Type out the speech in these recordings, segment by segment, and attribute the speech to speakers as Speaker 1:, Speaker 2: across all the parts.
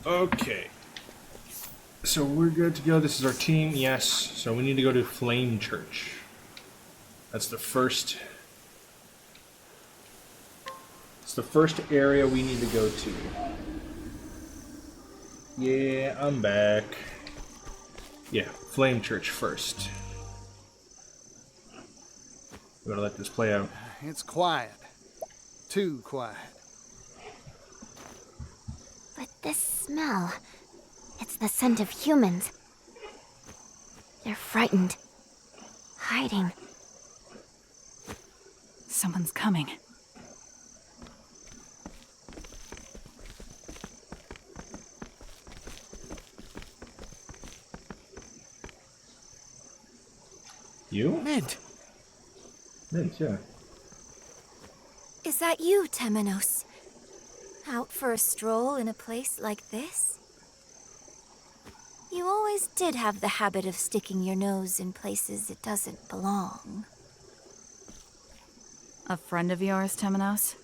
Speaker 1: Okay. So we're good to go. This is our team. Yes. So we need to go to Flame Church. That's the first. It's the first area we need to go to. Yeah, I'm back. Yeah, Flame Church first. We're gonna let this play out.
Speaker 2: It's quiet. Too quiet.
Speaker 3: But this smell, it's the scent of humans. They're frightened, hiding.
Speaker 4: Someone's coming.
Speaker 1: You?
Speaker 2: Mint.
Speaker 1: Mint, yeah.
Speaker 3: Is that you, Temenos? Out for a stroll in a place like this? You always did have the habit of sticking your nose in places it doesn't belong.
Speaker 4: A friend of yours, Temenos?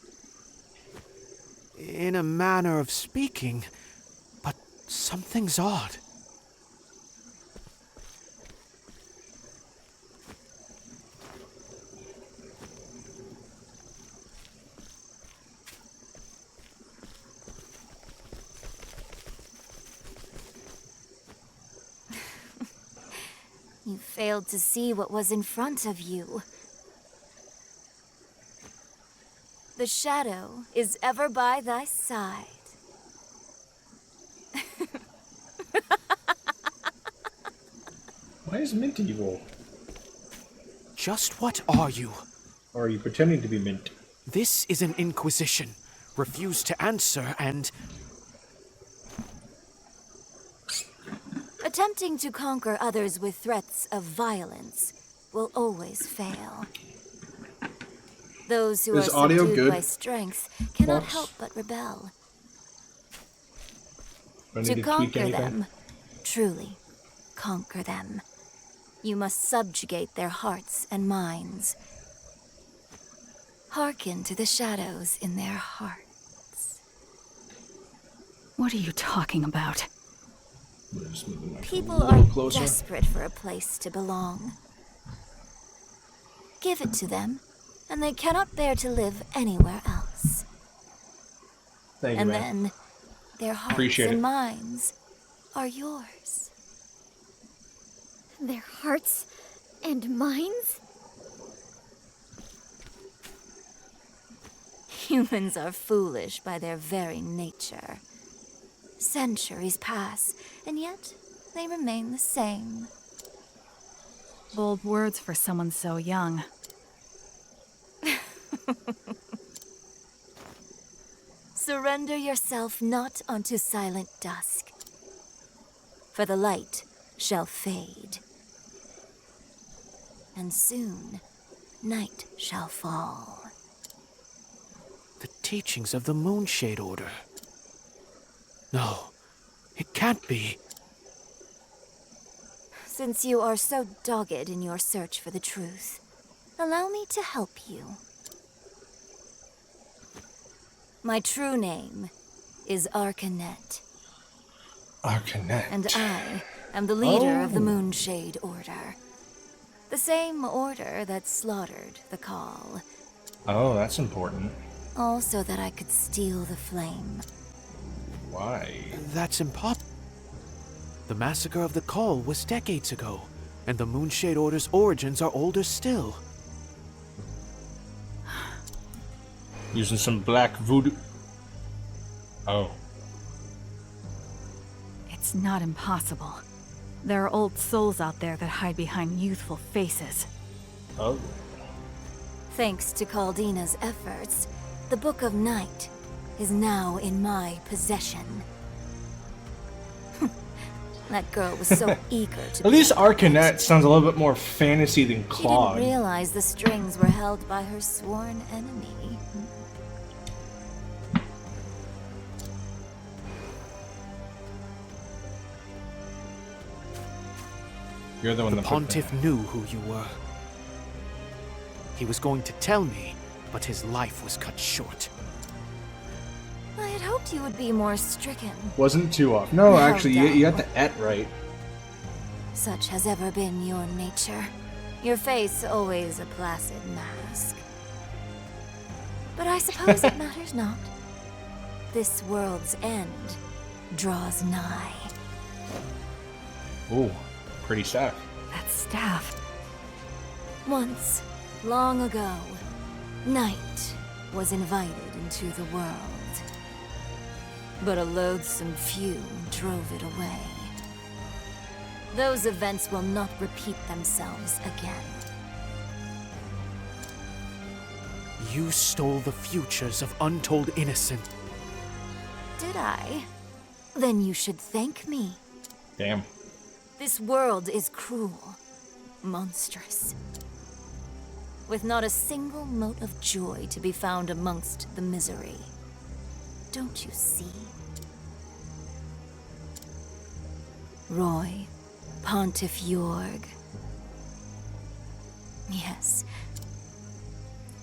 Speaker 2: In a manner of speaking, but something's odd.
Speaker 3: You failed to see what was in front of you. The shadow is ever by thy side.
Speaker 1: Why is Mint evil?
Speaker 2: Just what are you?
Speaker 1: Or are you pretending to be Mint?
Speaker 2: This is an inquisition. Refuse to answer and...
Speaker 3: Attempting to conquer others with threats of violence will always fail. Those who
Speaker 1: Is
Speaker 3: are
Speaker 1: audio
Speaker 3: subdued
Speaker 1: good?
Speaker 3: by strength cannot
Speaker 1: Fox?
Speaker 3: help but rebel.
Speaker 1: Do I need
Speaker 3: To
Speaker 1: tweak
Speaker 3: conquer
Speaker 1: anything?
Speaker 3: them, truly conquer them, you must subjugate their hearts and minds. Hearken to the shadows in their hearts.
Speaker 4: What are you talking about?
Speaker 1: Just move the mic a
Speaker 3: People
Speaker 1: little
Speaker 3: are
Speaker 1: closer.
Speaker 3: desperate for a place to belong. Give it to them, and they cannot bear to live anywhere else.
Speaker 1: Thank you,
Speaker 3: And
Speaker 1: man.
Speaker 3: then, their hearts
Speaker 1: Appreciate
Speaker 3: and
Speaker 1: it.
Speaker 3: minds are yours.
Speaker 5: Their hearts and minds?
Speaker 3: Humans are foolish by their very nature. Centuries pass, and yet they remain the same.
Speaker 4: Bold words for someone so young.
Speaker 3: Surrender yourself not unto silent dusk, for the light shall fade, and soon night shall fall.
Speaker 2: The teachings of the Moonshade Order. No, it can't be.
Speaker 3: Since you are so dogged in your search for the truth, allow me to help you. My true name is Arcanet,
Speaker 1: Arcanet.
Speaker 3: and I am the leader of the
Speaker 1: Oh.
Speaker 3: Moonshade Order. The same order that slaughtered the Call.
Speaker 1: Oh, that's important.
Speaker 3: All so that I could steal the flame.
Speaker 1: Why?
Speaker 2: That's impossible. The massacre of the Call was decades ago, and the Moonshade Order's origins are older still.
Speaker 1: Using some black voodoo. Oh.
Speaker 4: It's not impossible. There are old souls out there that hide behind youthful faces.
Speaker 1: Oh.
Speaker 3: Thanks to Caldina's efforts, the Book of Night is now in my possession. That girl was so eager to
Speaker 1: At least
Speaker 3: be
Speaker 1: Arcanet sounds a little bit more fantasy than
Speaker 3: She didn't
Speaker 1: Claude.
Speaker 3: realize the strings were held by her sworn enemy.
Speaker 1: You're the one
Speaker 2: The
Speaker 1: that
Speaker 2: Pontiff knew who you were. He was going to tell me, but his life was cut short.
Speaker 3: I had hoped hoped you would be more stricken.
Speaker 1: Wasn't too off. No,
Speaker 3: Well
Speaker 1: actually, you got
Speaker 3: done.
Speaker 1: the et right.
Speaker 3: Such has ever been your nature. Your face always a placid mask. But I suppose it matters not. This world's end draws nigh.
Speaker 1: Ooh, pretty staff.
Speaker 4: That staff.
Speaker 3: Once, long ago, night was invited into the world. But a loathsome few drove it away. Those events will not repeat themselves again.
Speaker 2: You stole the futures of untold innocent.
Speaker 3: Did I? Then you should thank me.
Speaker 1: Damn.
Speaker 3: This world is cruel, monstrous, with not a single mote of joy to be found amongst the misery. Don't you see? Roy, Pontiff Jorg. Yes.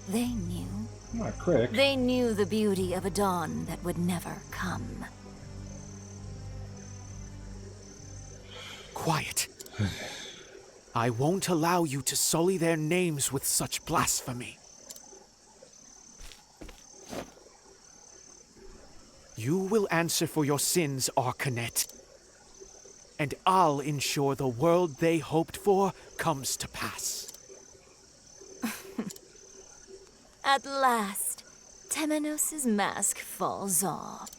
Speaker 3: They knew.
Speaker 1: I'm not a critic.
Speaker 3: They knew the beauty of a dawn that would never come.
Speaker 2: Quiet. I won't allow you to sully their names with such blasphemy. You will answer for your sins, Arcanet. And I'll ensure the world they hoped for comes to pass.
Speaker 3: At last, Temenos' mask falls off.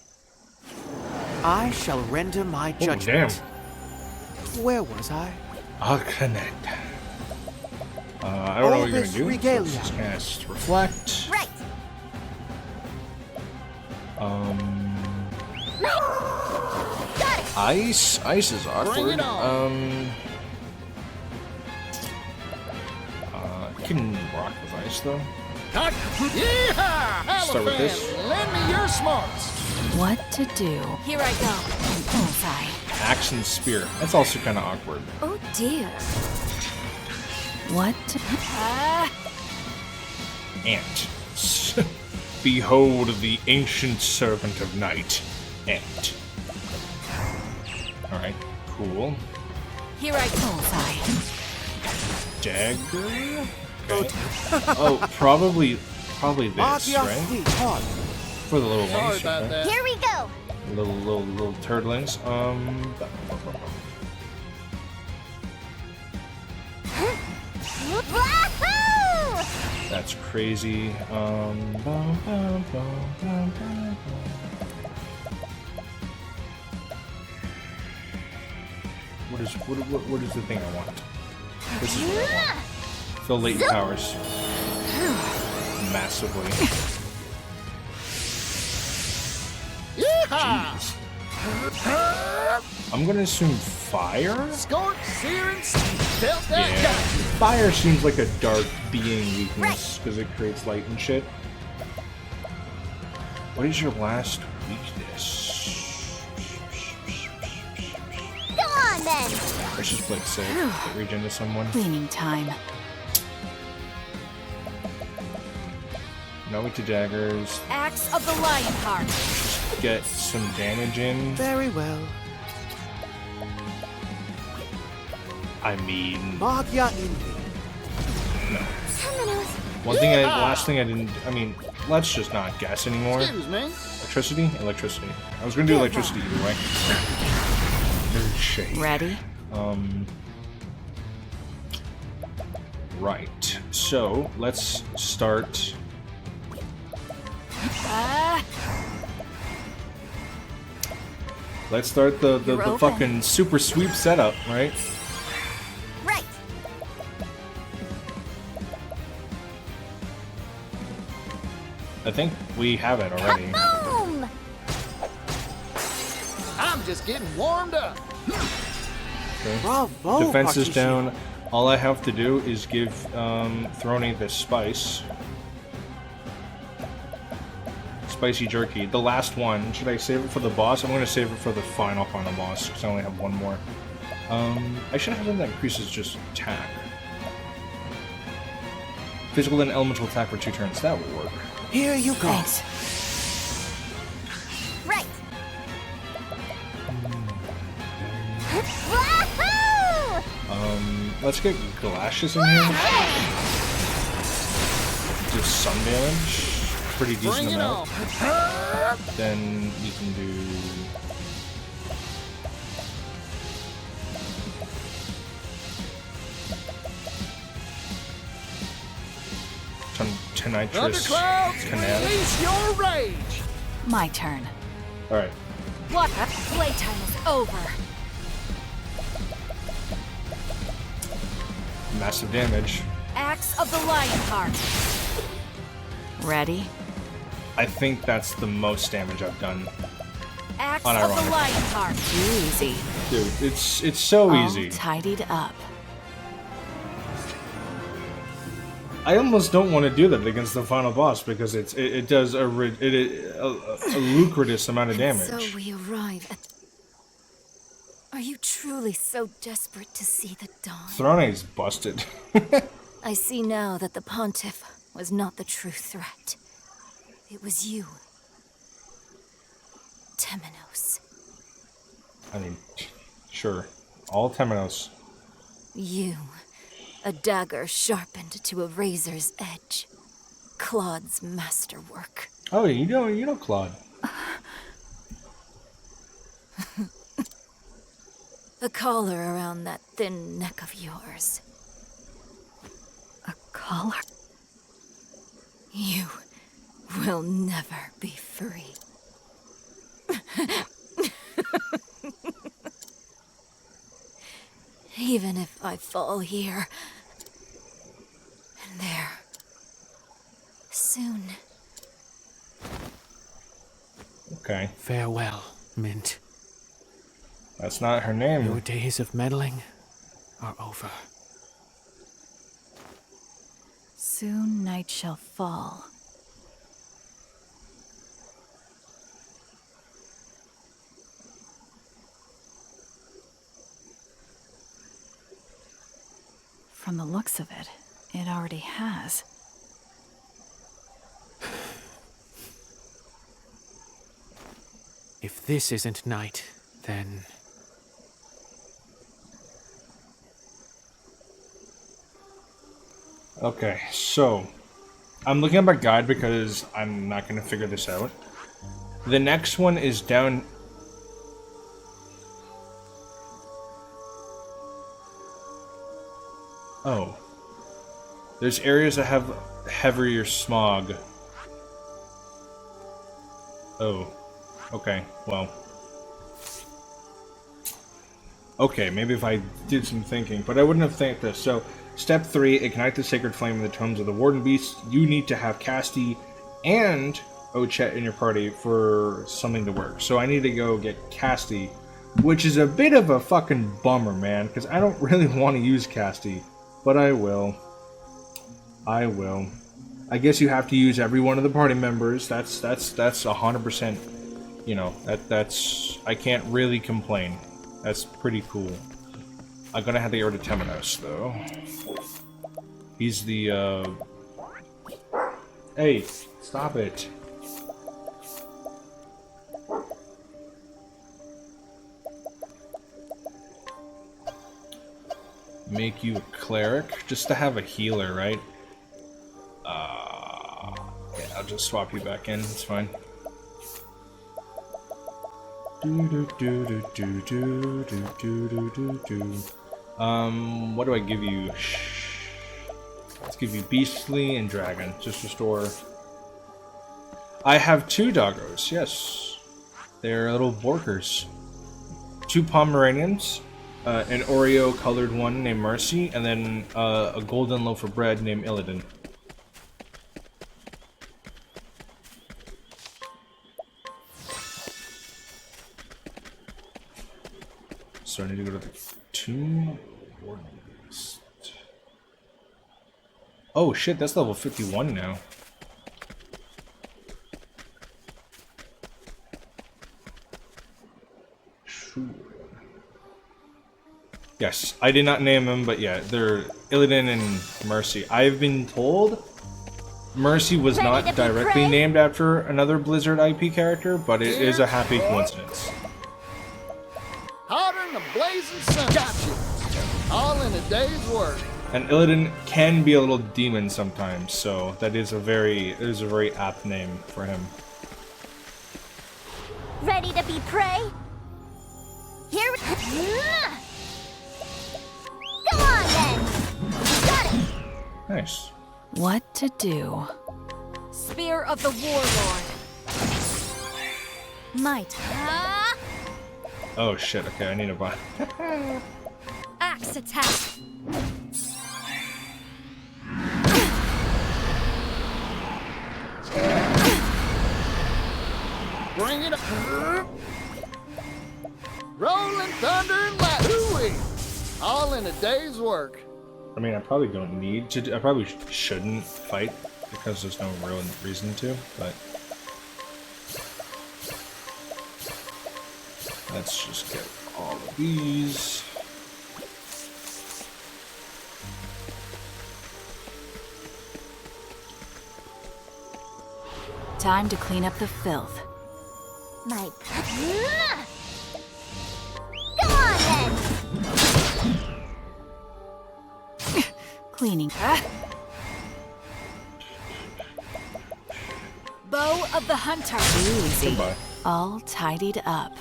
Speaker 2: I shall render my
Speaker 1: Oh,
Speaker 2: judgment.
Speaker 1: damn.
Speaker 2: Where was I?
Speaker 1: Arcanet. I don't know what you're
Speaker 2: Oldest
Speaker 1: gonna do.
Speaker 2: regalia.
Speaker 1: So let's just cast Reflect.
Speaker 3: Right!
Speaker 1: Ice. Ice is awkward. I can rock with ice though. Start with this.
Speaker 6: Lend me your smarts.
Speaker 4: What to do?
Speaker 3: Here I go.
Speaker 4: Bullseye.
Speaker 1: Axe and spear. That's also kind of awkward.
Speaker 3: Oh dear.
Speaker 4: What to...
Speaker 1: Ant. Behold the ancient servant of night. Ant. Alright, cool.
Speaker 3: Here I go.
Speaker 4: Bullseye.
Speaker 1: Dagger? Okay. Oh, probably this, right? For the little
Speaker 6: Sorry
Speaker 1: ones.
Speaker 6: about
Speaker 1: Okay.
Speaker 6: that.
Speaker 5: Here we go.
Speaker 1: Little turtlings.
Speaker 5: Wahoo!
Speaker 1: That's crazy. What is the thing I want? This is what I want. Fill latent powers. Massively.
Speaker 6: Yeehaw!
Speaker 1: Jeez. I'm gonna assume fire?
Speaker 6: Scorch, sear, and felt that
Speaker 1: Yeah.
Speaker 6: guy.
Speaker 1: Fire seems like a dark being weakness because it creates light and shit. What is your last weakness?
Speaker 5: Go on then.
Speaker 1: Let's just play it safe. Get regen to someone.
Speaker 4: Cleaning time.
Speaker 1: No weak to daggers.
Speaker 3: Axe of the Lion Heart.
Speaker 1: Get some damage in.
Speaker 2: Very well.
Speaker 1: I mean,
Speaker 2: Magya Indi.
Speaker 1: no.
Speaker 5: Temenos.
Speaker 1: Last thing I didn't. I mean, let's just not guess anymore.
Speaker 6: Excuse me.
Speaker 1: Electricity? Electricity. I was gonna do electricity either way. No shade.
Speaker 4: Ready?
Speaker 1: Right. So let's start. Let's start the
Speaker 3: You're open.
Speaker 1: fucking super sweep setup, right?
Speaker 5: Right.
Speaker 1: I think we have it already.
Speaker 5: Boom!
Speaker 6: I'm just getting warmed up.
Speaker 2: Bravo,
Speaker 1: Defense is
Speaker 2: Archie
Speaker 1: down. All I have to do is give Throny this spice. Spicy jerky. The last one. Should I save it for the boss? I'm going to save it for the final boss because I only have one more. I should have something that increases just attack. Physical and elemental attack for 2 turns. That would work.
Speaker 2: Here you go.
Speaker 4: Thanks.
Speaker 5: Right.
Speaker 1: let's get Galash's in here. Do some damage. Pretty decent
Speaker 6: Bring it
Speaker 1: amount.
Speaker 6: on.
Speaker 1: Then you can do... Tonitrous
Speaker 6: Thunderclouds,
Speaker 1: Canal.
Speaker 6: release your rage.
Speaker 4: My turn.
Speaker 1: Alright.
Speaker 4: What? Playtime is over.
Speaker 1: Massive damage.
Speaker 4: Axe of the Lionheart. Ready?
Speaker 1: I think that's the most damage I've done.
Speaker 4: Axe of
Speaker 1: Unironic.
Speaker 4: the Lionheart. Easy.
Speaker 1: Dude, it's so
Speaker 4: All
Speaker 1: easy.
Speaker 4: tidied up.
Speaker 1: I almost don't want to do that against the final boss because it does a lucrative amount of damage.
Speaker 3: So we arrive at... Are you truly so desperate to see the dawn?
Speaker 1: Throne's busted.
Speaker 3: I see now that the Pontiff was not the true threat. It was you. Temenos.
Speaker 1: I mean, sure. All Temenos.
Speaker 3: You. A dagger sharpened to a razor's edge. Claude's masterwork.
Speaker 1: Oh, you know Claude.
Speaker 3: The collar around that thin neck of yours.
Speaker 4: A collar?
Speaker 3: You will never be free. Even if I fall here and there soon.
Speaker 1: Okay.
Speaker 2: Farewell, Mint.
Speaker 1: That's not her
Speaker 2: Your
Speaker 1: name.
Speaker 2: days of meddling are over.
Speaker 4: Soon night shall fall. From the looks of it, it already has.
Speaker 2: If this isn't night, then...
Speaker 1: Okay, so I'm looking at my guide because I'm not going to figure this out. The next one is down... Oh. There's areas that have heavier smog. Oh. Okay, well. Okay, maybe if I did some thinking, but I wouldn't have thought this. So, step 3, ignite the sacred flame in the tomes of the Warden Beast. You need to have Casti and Ochet in your party for something to work. So I need to go get Casti, which is a bit of a fucking bummer, man, because I don't really want to use Casti, but I will. I will. I guess you have to use every one of the party members. That's 100%. You know, that's I can't really complain. That's pretty cool. I'm gonna have to get rid of Temenos, though. He's the, Hey, stop it. Make you a cleric? Just to have a healer, right? Yeah, I'll just swap you back in. It's fine. What do I give you? Let's give you Beastly and Dragon. Just restore. I have 2 doggos, yes. They're little Borkers. 2 Pomeranians, an Oreo colored one named Mercy, and then a golden loaf of bread named Illidan. So I need to go to the tomb. Oh shit, that's level 51 now. Sure. Yes, I did not name them, but yeah, they're Illidan and Mercy. I've been told Mercy was
Speaker 5: Ready
Speaker 1: not
Speaker 5: to be
Speaker 1: directly
Speaker 5: prey?
Speaker 1: named after another Blizzard IP character, but it is a happy coincidence.
Speaker 6: Hotter than a blazing sun. Gotcha. All in a day's work.
Speaker 1: And Illidan can be a little demon sometimes, so that is a very apt name for him.
Speaker 5: Ready to be prey? Here we Go on then! Got it!
Speaker 1: Nice.
Speaker 4: What to do?
Speaker 5: Spear of the Warlord.
Speaker 4: Might.
Speaker 1: Oh shit, okay, I need a buy.
Speaker 5: Axe attack.
Speaker 6: Bring it up. Rolling thunder and lightning. All in a day's work.
Speaker 1: I mean, I probably don't need to. I probably shouldn't fight because there's no real reason to, but let's just get all of these.
Speaker 4: Time to clean up the filth.
Speaker 5: My. Go on then!
Speaker 4: Cleaning.
Speaker 5: Bow of the Hunter.
Speaker 4: Easy.
Speaker 1: Goodbye.
Speaker 4: All tidied up.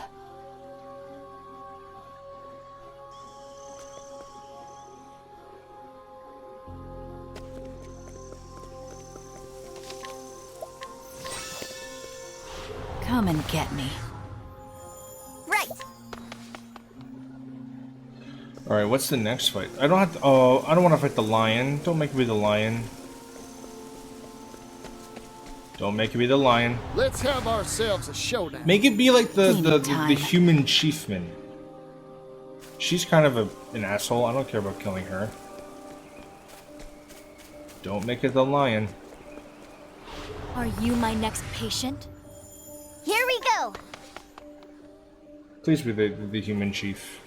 Speaker 4: Come and get me.
Speaker 5: Right.
Speaker 1: All right, what's the next fight? I don't have to. Oh, I don't want to fight the lion. Don't make me the lion. Don't make me the lion.
Speaker 6: Let's have ourselves a showdown.
Speaker 1: Make it be like the
Speaker 4: Cleaning time.
Speaker 1: human chiefman. She's kind of an asshole. I don't care about killing her. Don't make it the lion.
Speaker 5: Are you my next patient? Here we go.
Speaker 1: Please be the human chief.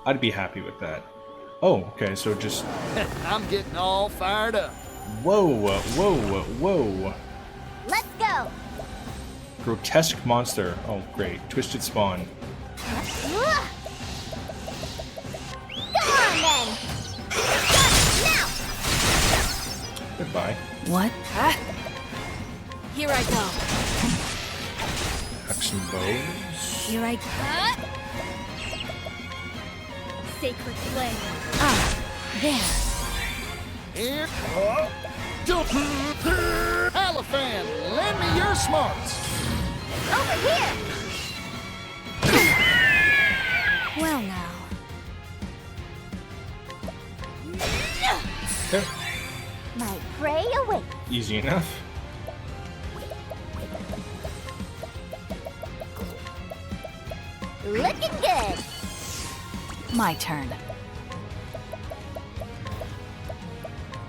Speaker 1: I'd be happy with that. Oh, okay, so just...
Speaker 6: I'm getting all fired up.
Speaker 1: Whoa, whoa, whoa.
Speaker 5: Let's go.
Speaker 1: Grotesque monster. Oh, great. Twisted spawn.
Speaker 5: Go on then. Got it now.
Speaker 1: Goodbye.
Speaker 4: What?
Speaker 5: Here I go.
Speaker 1: Axe and bows.
Speaker 5: Here I go. Sacred flame.
Speaker 4: There.
Speaker 6: Here. Elephant, lend me your smarts.
Speaker 5: Over here. Well now.
Speaker 1: Okay.
Speaker 5: My prey awaits.
Speaker 1: Easy enough.
Speaker 5: Looking good.
Speaker 4: My turn.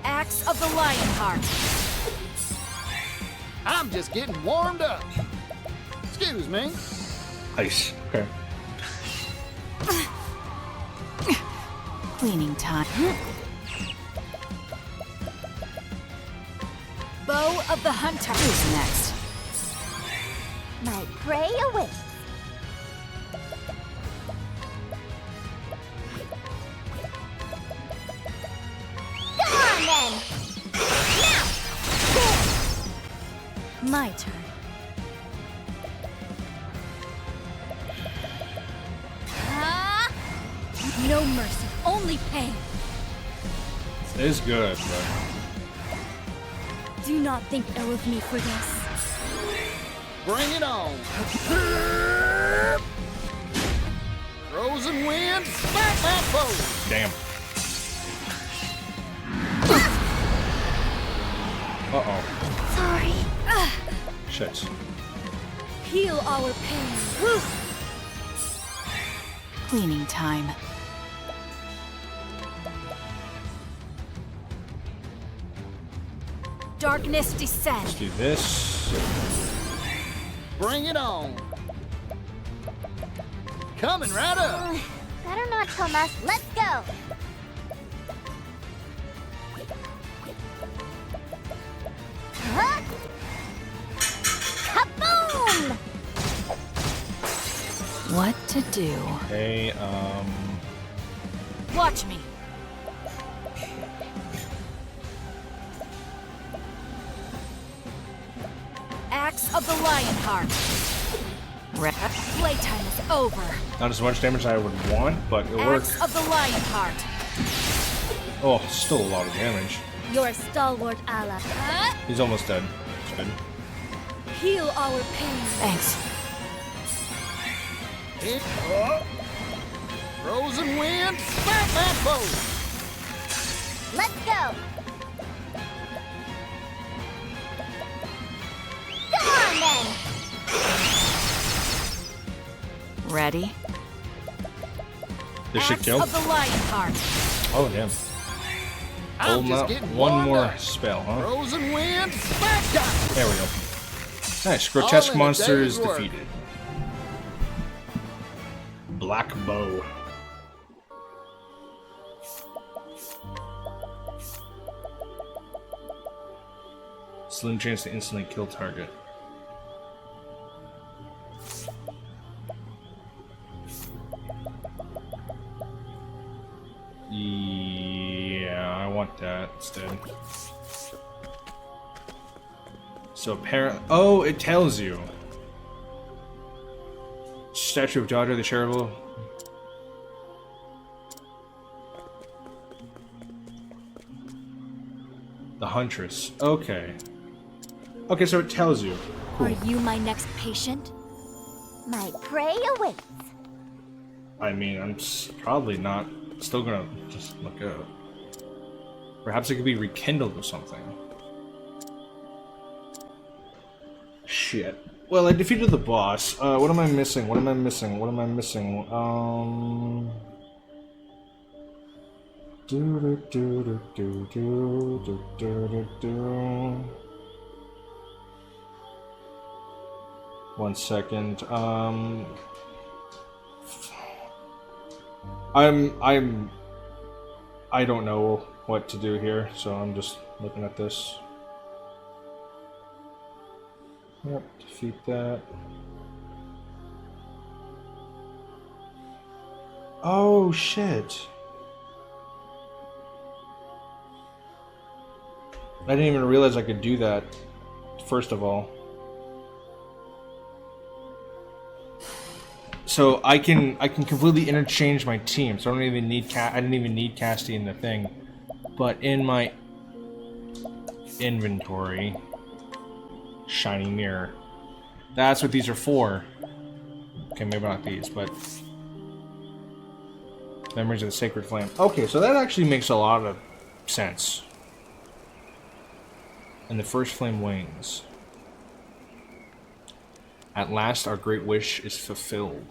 Speaker 5: Axe of the Lionheart.
Speaker 6: I'm just getting warmed up. Excuse me.
Speaker 1: Ice. Okay.
Speaker 4: Cleaning time.
Speaker 5: Bow of the Hunter.
Speaker 4: Who's next?
Speaker 5: My prey awaits. Come on then. Now.
Speaker 4: My turn.
Speaker 5: No mercy, only pain.
Speaker 1: It is good, but...
Speaker 5: Do not think ill of me for this.
Speaker 6: Bring it on. Frozen wind, snap that bow.
Speaker 1: Damn. Uh-oh.
Speaker 5: Sorry.
Speaker 1: Shit.
Speaker 5: Heal our pain.
Speaker 4: Cleaning time.
Speaker 5: Darkness descend.
Speaker 1: Let's do this.
Speaker 6: Bring it on. Coming right up.
Speaker 5: Better not come us. Let's go. Huh? Kaboom!
Speaker 4: what to do.
Speaker 1: Okay,
Speaker 5: Watch me. Axe of the Lionheart. Playtime is over.
Speaker 1: not as much damage as I would want, but it'll work.
Speaker 5: Axe of the Lionheart.
Speaker 1: Oh, still a lot of damage.
Speaker 5: Your stalwart ally.
Speaker 1: He's almost dead. It's good.
Speaker 5: Heal our pain.
Speaker 4: Thanks.
Speaker 6: Hit up. Frozen wind. Snap that bow.
Speaker 3: Let's go! Come on then!
Speaker 4: Ready?
Speaker 1: This should
Speaker 5: Axe
Speaker 1: kill.
Speaker 5: of the Lionheart.
Speaker 1: Oh, damn.
Speaker 6: I'm
Speaker 1: Hold
Speaker 6: just
Speaker 1: up.
Speaker 6: getting
Speaker 1: One
Speaker 6: warmed
Speaker 1: more
Speaker 6: up.
Speaker 1: spell, huh?
Speaker 6: Frozen wind. Smack that.
Speaker 1: There we go. Nice. Grotesque
Speaker 6: All in a
Speaker 1: monster is
Speaker 6: day's work.
Speaker 1: defeated. Black bow. Slim chance to instantly kill target. Yeah, I want that instead. So apparently, oh, it tells you. Statue of Daughter the Charitable. The Huntress. Okay. Okay, so it tells you.
Speaker 5: Are you my next patient?
Speaker 3: My prey awaits.
Speaker 1: I mean, I'm probably not. Still gonna just look up. Perhaps it could be rekindled or something. Shit. Well, I defeated the boss. What am I missing? What am I missing? What am I missing? One second. I don't know what to do here, so I'm just looking at this. Yep, defeat that. Oh, shit. I didn't even realize I could do that, first of all. So I can completely interchange my team. So I don't even need I didn't even need Casty in the thing. But in my inventory, shiny mirror. That's what these are for. Okay, maybe not these, but Memories of the Sacred Flame. Okay, so that actually makes a lot of sense. And the first flame wanes. At last, our great wish is fulfilled.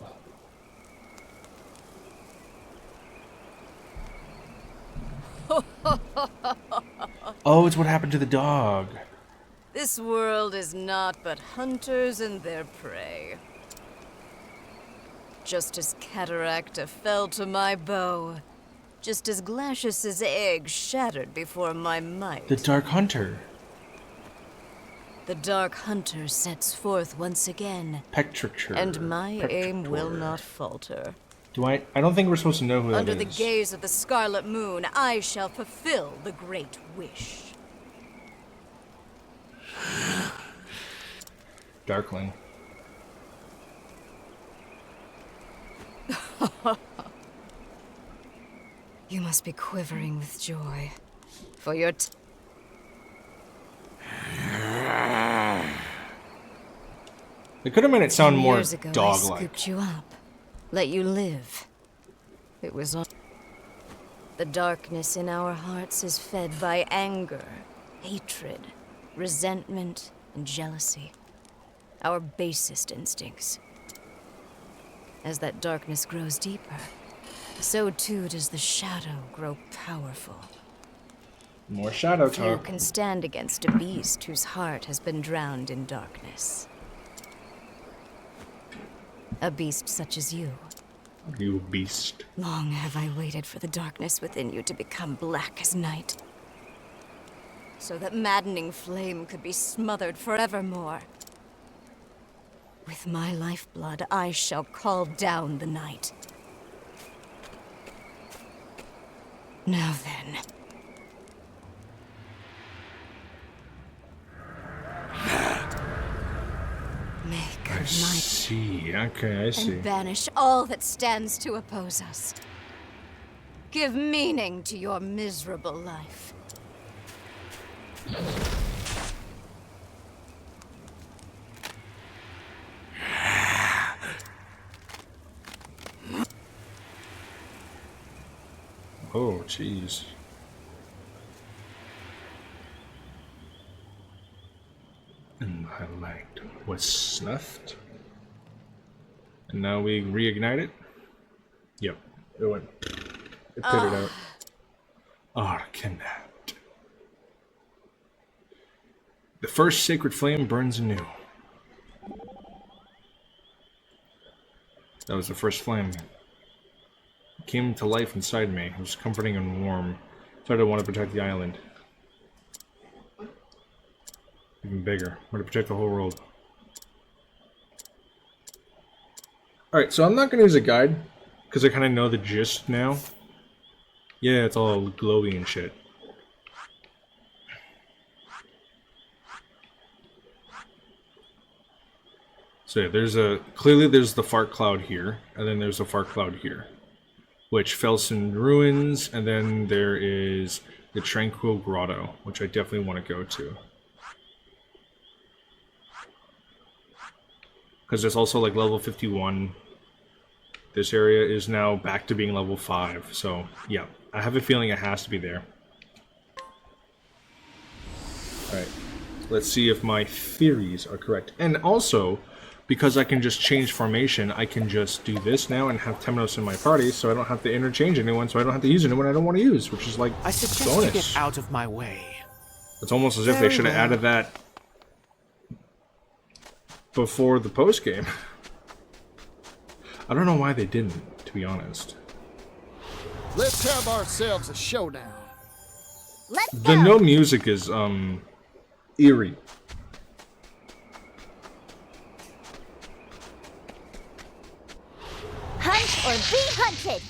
Speaker 1: Oh, it's what happened to the dog.
Speaker 7: This world is not but hunters and their prey. Just as Cataracta fell to my bow, just as Glacius's egg shattered before my might.
Speaker 1: The Dark Hunter.
Speaker 7: The Dark Hunter sets forth once again,
Speaker 1: Pectriture.
Speaker 7: and my aim will not falter.
Speaker 1: I don't think we're supposed to know who that is.
Speaker 7: Under the gaze of the Scarlet Moon, I shall fulfill the great wish.
Speaker 1: Darkling.
Speaker 7: You must be quivering with joy, for your
Speaker 1: They could have made it sound more
Speaker 7: years ago, I
Speaker 1: dog-like.
Speaker 7: scooped you up, let you live. It was all. The darkness in our hearts is fed by anger, hatred, resentment, and jealousy. Our basest instincts. As that darkness grows deeper, so too does the shadow grow powerful.
Speaker 1: More shadow
Speaker 7: Few
Speaker 1: talk.
Speaker 7: can stand against a beast whose heart has been drowned in darkness. A beast such as you.
Speaker 1: You beast.
Speaker 7: Long have I waited for the darkness within you to become black as night. So that maddening flame could be smothered forevermore. With my lifeblood, I shall call down the night. Now then. Make
Speaker 1: I
Speaker 7: of night
Speaker 1: see. Okay, I see.
Speaker 7: and banish all that stands to oppose us. Give meaning to your miserable life.
Speaker 1: Oh, jeez. And the light was snuffed. And now we reignite it. Yep, it went. It pitted out. Arcanaped. The first sacred flame burns anew. That was the first flame. It came to life inside me. It was comforting and warm. So I want to protect the island. Even bigger. I want to protect the whole world. Alright, so I'm not going to use a guide. Because I kind of know the gist now. Yeah, it's all glowy and shit. So yeah, clearly there's the fart cloud here, and then there's a fart cloud here. Which Felsen Ruins, and then there is the Tranquil Grotto, which I definitely want to go to. Because there's also like level 51. This area is now back to being level 5, so yeah, I have a feeling it has to be there. Alright, let's see if my theories are correct. And also, because I can just change formation, I can just do this now and have Temenos in my party, so I don't have to interchange anyone, so I don't have to use anyone I don't want to use, which is like
Speaker 2: I suggest
Speaker 1: bonus.
Speaker 2: you get out of my way.
Speaker 1: It's almost as if they should have added that before the post game. I don't know why they didn't, to be honest.
Speaker 6: Let's have ourselves a showdown.
Speaker 3: Let's
Speaker 1: The
Speaker 3: go!
Speaker 1: no music is eerie.
Speaker 3: Hunt or be hunted!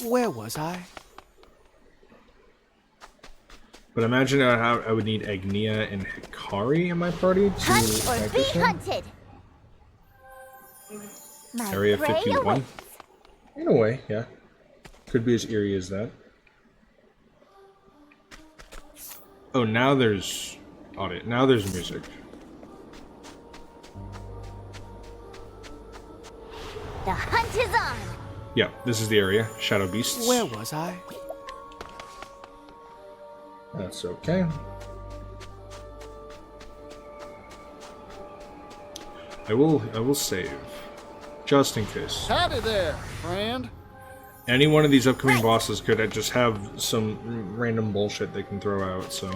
Speaker 2: Where was I?
Speaker 1: But imagine how I would need Agnia and Hikari in my party to
Speaker 3: Hunt or
Speaker 1: attack
Speaker 3: be
Speaker 1: this one.
Speaker 3: hunted! My
Speaker 1: Area
Speaker 3: prey
Speaker 1: 51.
Speaker 3: awaits.
Speaker 1: In a way, yeah. Could be as eerie as that. Oh, now there's audit. Now there's music.
Speaker 3: The hunt is on!
Speaker 1: Yeah, this is the area. Shadow Beasts.
Speaker 2: Where was I?
Speaker 1: That's okay. I will save. Just in case.
Speaker 6: Howdy there, friend.
Speaker 1: Any one of these upcoming bosses could just have some random bullshit they can throw out, so...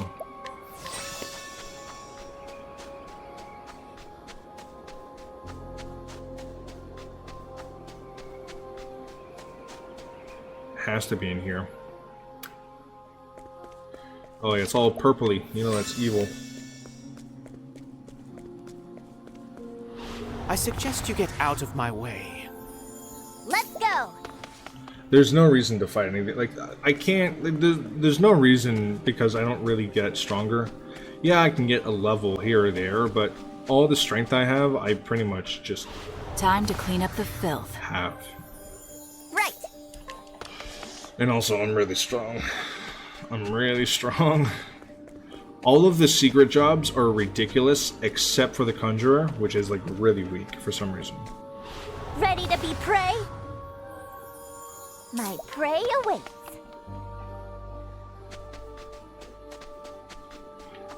Speaker 1: Has to be in here. Oh yeah, it's all purpley. You know that's evil.
Speaker 2: I suggest you get out of my way.
Speaker 3: Let's go!
Speaker 1: There's no reason to fight anything. Like, I can't... Like, there's no reason because I don't really get stronger. Yeah, I can get a level here or there, but all the strength I have, I pretty much just
Speaker 4: Time to clean up the filth.
Speaker 1: have.
Speaker 3: Right!
Speaker 1: And also, I'm really strong. I'm really strong. All of the secret jobs are ridiculous, except for the Conjurer, which is, like, really weak for some reason.
Speaker 3: Ready to be prey? My prey awaits.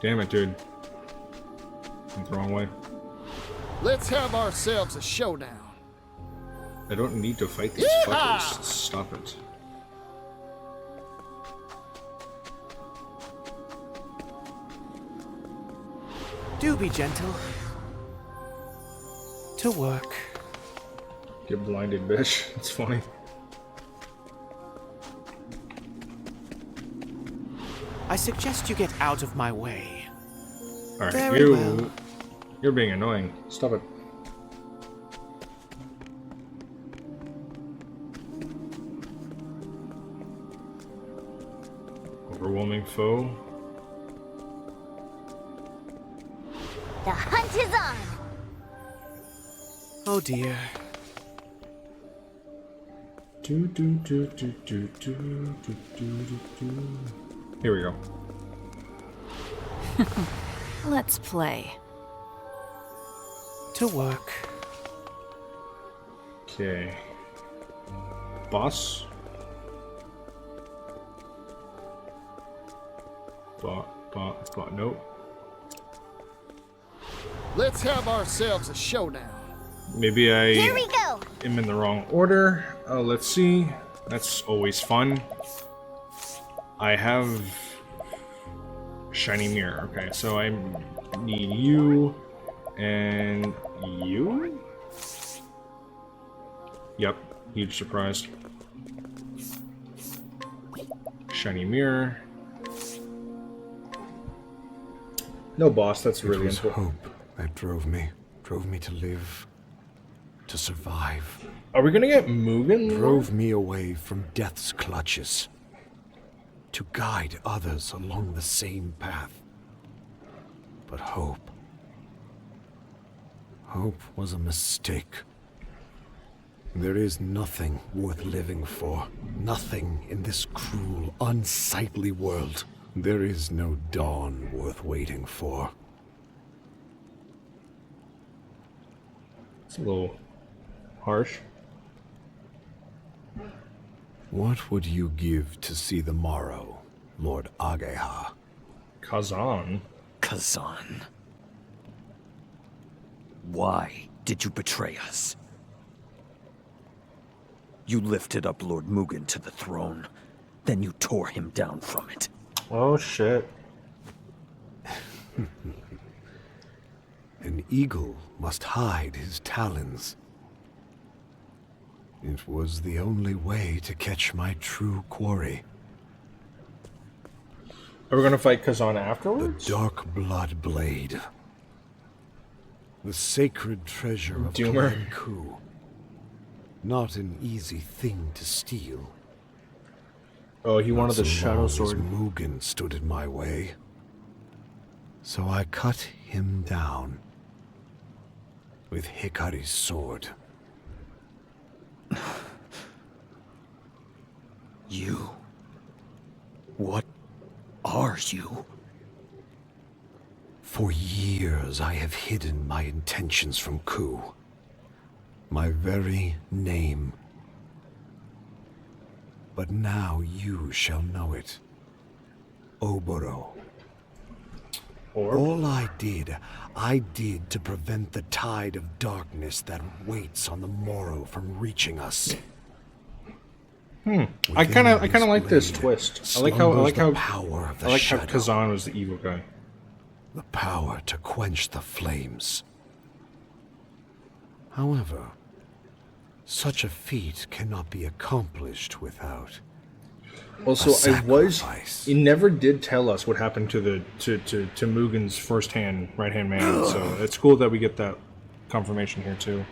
Speaker 1: Damn it, dude. Went the wrong way.
Speaker 6: Let's have ourselves a showdown.
Speaker 1: I don't need to fight these
Speaker 6: Yeehaw!
Speaker 1: fuckers. Stop it.
Speaker 2: Do be gentle. To work.
Speaker 1: Get blinded, bitch. It's funny.
Speaker 2: I suggest you get out of my way.
Speaker 1: Alright,
Speaker 2: Very well.
Speaker 1: You're being annoying. Stop it. Overwhelming foe.
Speaker 5: The hunt is on!
Speaker 2: Oh dear.
Speaker 1: Here we go.
Speaker 4: Let's play.
Speaker 2: To work.
Speaker 1: Okay. Boss. Nope.
Speaker 6: Let's have ourselves a showdown.
Speaker 1: Maybe I
Speaker 5: Here we go!
Speaker 1: am in the wrong order. Let's see. That's always fun. I have shiny mirror. Okay, so I need you and you. Yep, huge surprise. Shiny mirror. No boss. That's really
Speaker 8: It was
Speaker 1: important.
Speaker 8: hope that drove me to live, to survive.
Speaker 1: Are we gonna get Mugen?
Speaker 8: Drove me away from death's clutches, to guide others along the same path. But hope was a mistake. There is nothing worth living for, nothing in this cruel, unsightly world. There is no dawn worth waiting for.
Speaker 1: It's a little harsh.
Speaker 8: What would you give to see the morrow, Lord Ageha?
Speaker 1: Kazan.
Speaker 9: Kazan. Why did you betray us? You lifted up Lord Mugen to the throne, then you tore him down from it.
Speaker 1: Oh shit.
Speaker 8: An eagle must hide his talons. It was the only way to catch my true quarry.
Speaker 1: Are we gonna fight Kazan
Speaker 8: The
Speaker 1: afterwards?
Speaker 8: dark blood blade. The sacred treasure of
Speaker 1: Doomer.
Speaker 8: Clan Ku. Not an easy thing to steal.
Speaker 1: Oh, he wanted the
Speaker 8: So
Speaker 1: shadow
Speaker 8: long as
Speaker 1: sword.
Speaker 8: Mugen stood in my way. So I cut him down with Hikari's sword.
Speaker 9: You? What are you?
Speaker 8: For years I have hidden my intentions from Ku. My very name. But now you shall know it. Oboro. All I did to prevent the tide of darkness that waits on the morrow from reaching us.
Speaker 1: I kind of like this twist. I like how
Speaker 8: power of the
Speaker 1: I like how
Speaker 8: shadow.
Speaker 1: Kazan was the evil guy.
Speaker 8: The power to quench the flames. However, such a feat cannot be accomplished without
Speaker 1: Also,
Speaker 8: sacrifice.
Speaker 1: he never did tell us what happened to the to Mugen's right hand man. So it's cool that we get that confirmation here too.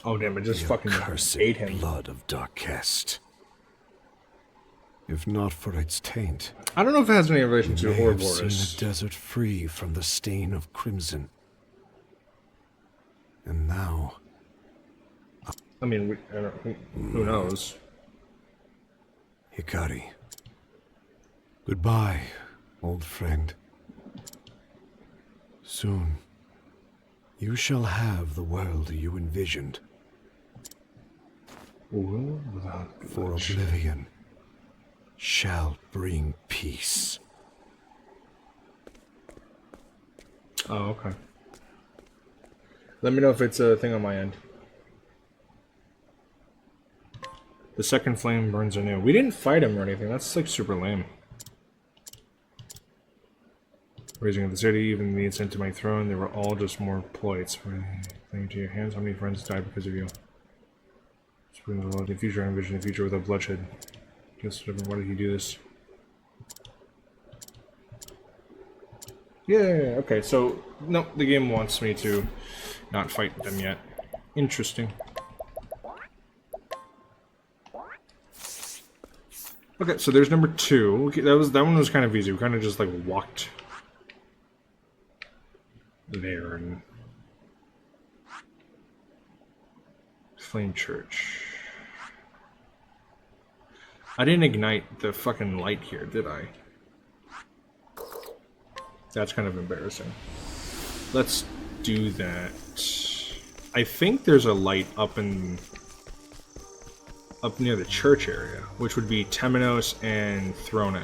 Speaker 1: Oh damn! I just
Speaker 8: the
Speaker 1: fucking
Speaker 8: accursed
Speaker 1: ate him.
Speaker 8: blood of Darkest. If not for its taint,
Speaker 1: I don't know if it has any relation to
Speaker 8: may have seen
Speaker 1: Ouroboros.
Speaker 8: a desert free from the stain of crimson. And now,
Speaker 1: I mean, who knows?
Speaker 8: Hikari. Goodbye, old friend. Soon, you shall have the world you envisioned. For oblivion shall bring peace.
Speaker 1: Oh, okay. Let me know if it's a thing on my end. The second flame burns anew. We didn't fight him or anything. That's like super lame. Raising of the city, even the ascent to my throne, they were all just more ploys. Thank to your hands, how many friends died because of you? In the future, I envision the future without bloodshed. Guess whatever. Why did he do this? Yeah. Okay. So no, the game wants me to not fight them yet. Interesting. Okay, so there's number 2. Okay, that one was kind of easy. We kind of just like walked there and Flame Church. I didn't ignite the fucking light here, did I? That's kind of embarrassing. Let's do that. I think there's a light up near the church area, which would be Temenos and Throne.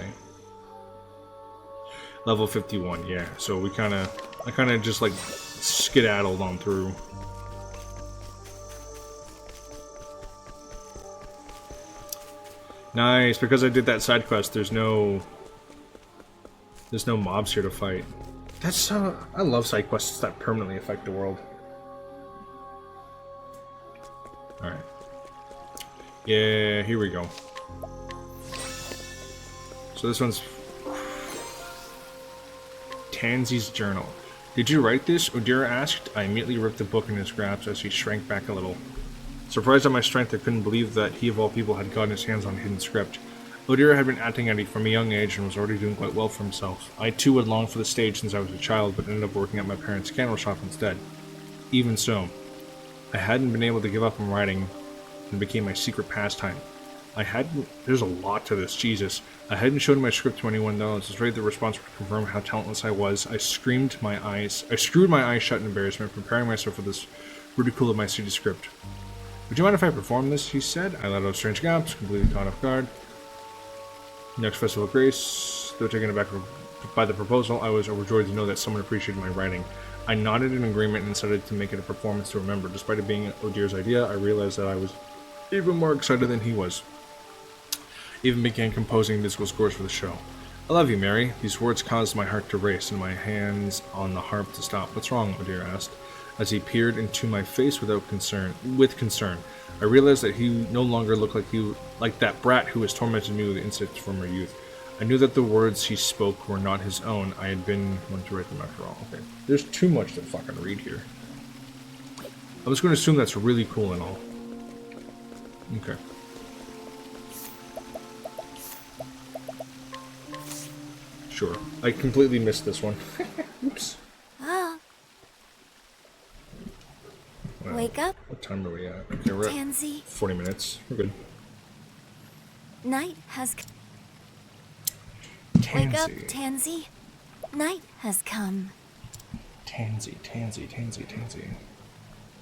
Speaker 1: Level 51, yeah. So I kind of just like skedaddled on through. Nice, because I did that side quest. There's no mobs here to fight. That's I love side quests that permanently affect the world. All right. Yeah, here we go. So this one's Tansy's journal. Did you write this? Odira asked. I immediately ripped the book in his grasp as he shrank back a little. Surprised at my strength, I couldn't believe that he of all people had gotten his hands on hidden script. Odira had been acting at it from a young age and was already doing quite well for himself. I too had longed for the stage since I was a child, but ended up working at my parents' candle shop instead. Even so, I hadn't been able to give up on writing, and became my secret pastime. There's a lot to this, Jesus. I hadn't shown my script to anyone else. It's right the response would confirm how talentless I was. I screwed my eyes shut in embarrassment, preparing myself for this ridicule of my city script. Would you mind if I perform this? He said. I let out strange gaps, completely caught off guard. Next Festival of Grace, though taken aback by the proposal, I was overjoyed to know that someone appreciated my writing. I nodded in agreement and decided to make it a performance to remember. Despite it being Odira's idea, I realized that I was even more excited than he was. Even began composing musical scores for the show. I love you, Mary. These words caused my heart to race and my hands on the harp to stop. What's wrong? Odira asked, as he peered into my face with concern. I realized that he no longer looked like that brat who has tormented me with insects from her youth. I knew that the words he spoke were not his own. I had been one to write them after all. Okay, there's too much to fucking read here. I was going to assume that's really cool and all. Okay. Sure. I completely missed this one. Oops.
Speaker 3: Ah.
Speaker 1: Wow.
Speaker 3: Wake up.
Speaker 1: What time are we at? Okay, we're
Speaker 3: Tansy.
Speaker 1: at 40 minutes. We're good.
Speaker 3: Night has come.
Speaker 1: Tansy.
Speaker 3: Wake up, Tansy. Night has come.
Speaker 1: Tansy.